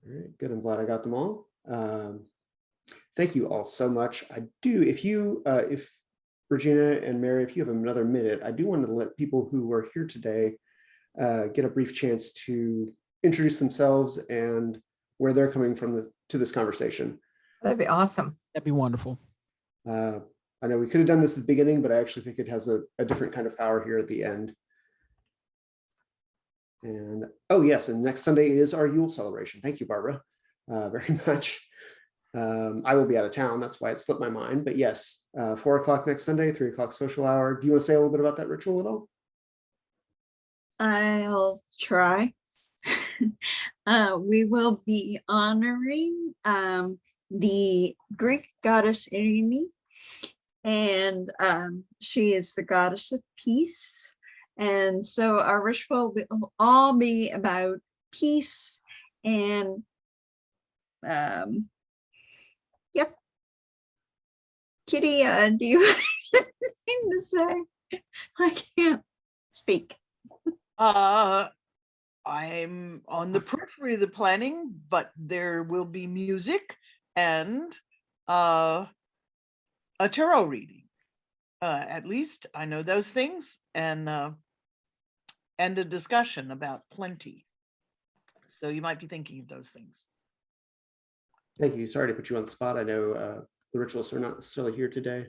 All right, good. I'm glad I got them all. Thank you all so much. I do, if Regina and Mary, if you have another minute, I do want to let people who are here today get a brief chance to introduce themselves and where they're coming from to this conversation. That'd be awesome. That'd be wonderful. I know we could have done this at the beginning, but I actually think it has a different kind of power here at the end. And oh yes, and next Sunday is our Yule celebration. Thank you, Barbara, very much. I will be out of town. That's why it slipped my mind. But yes, 4 o'clock next Sunday, 3 o'clock social hour. Do you want to say a little bit about that ritual at all? I'll try. We will be honoring the Greek goddess Irene, and she is the goddess of peace. And so our ritual will all be about peace and yep. Kitty, do you have anything to say? I can't speak. I'm on the periphery of the planning, but there will be music and a tarot reading. At least I know those things, and a discussion about plenty. So you might be thinking of those things. Thank you. Sorry to put you on the spot. I know the ritualists are not necessarily here today.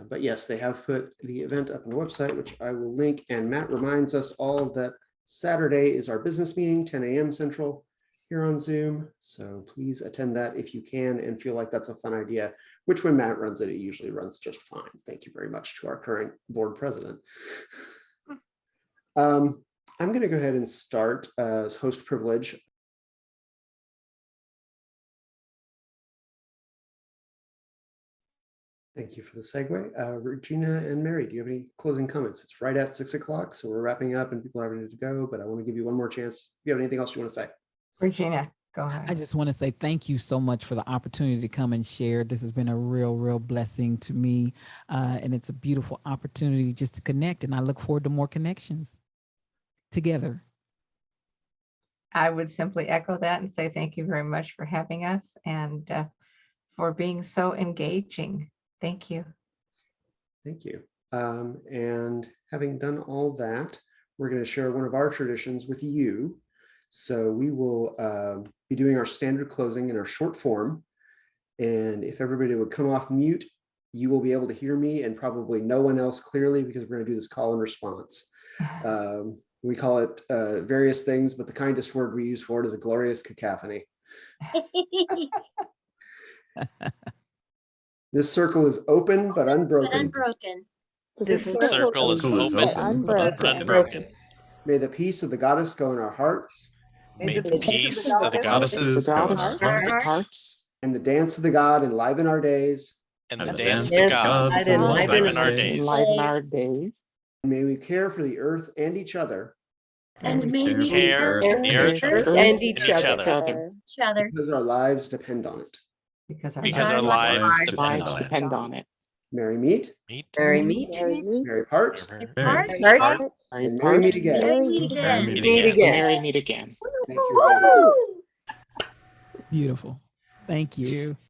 But yes, they have put the event up on the website, which I will link. And Matt reminds us all that Saturday is our business meeting, 10 a.m. Central here on Zoom. So please attend that if you can and feel like that's a fun idea, which when Matt runs it, it usually runs just fine. Thank you very much to our current board president. I'm going to go ahead and start as host privilege. Thank you for the segue. Regina and Mary, do you have any closing comments? It's right at 6 o'clock, so we're wrapping up and people are ready to go, but I want to give you one more chance. If you have anything else you want to say? Regina, go ahead. I just want to say thank you so much for the opportunity to come and share. This has been a real blessing to me. And it's a beautiful opportunity just to connect. And I look forward to more connections together. I would simply echo that and say thank you very much for having us and for being so engaging. Thank you. Thank you. And having done all that, we're going to share one of our traditions with you. So we will be doing our standard closing in our short form. And if everybody would come off mute, you will be able to hear me and probably no one else clearly because we're going to do this call and response. We call it various things, but the kindest word we use for it is a glorious cacophony. This circle is open but But unbroken. unbroken. This circle is but open unbroken. but unbroken. May the peace of the goddess go in our hearts, May the peace of the goddesses go in our hearts, and the dance of the god enliven our days. and And the the dance dance of God of God enliven our days. Enliven our days. And may we care for the earth and each other, And may we care care for the earth and and each other, each other. because our lives depend on it. because our lives depend on it. Merry meet, Meet, Merry meet, merry part, Part, and merry meet again. Merry meet again. meet again. meet again. Thank you. Beautiful. Thank you.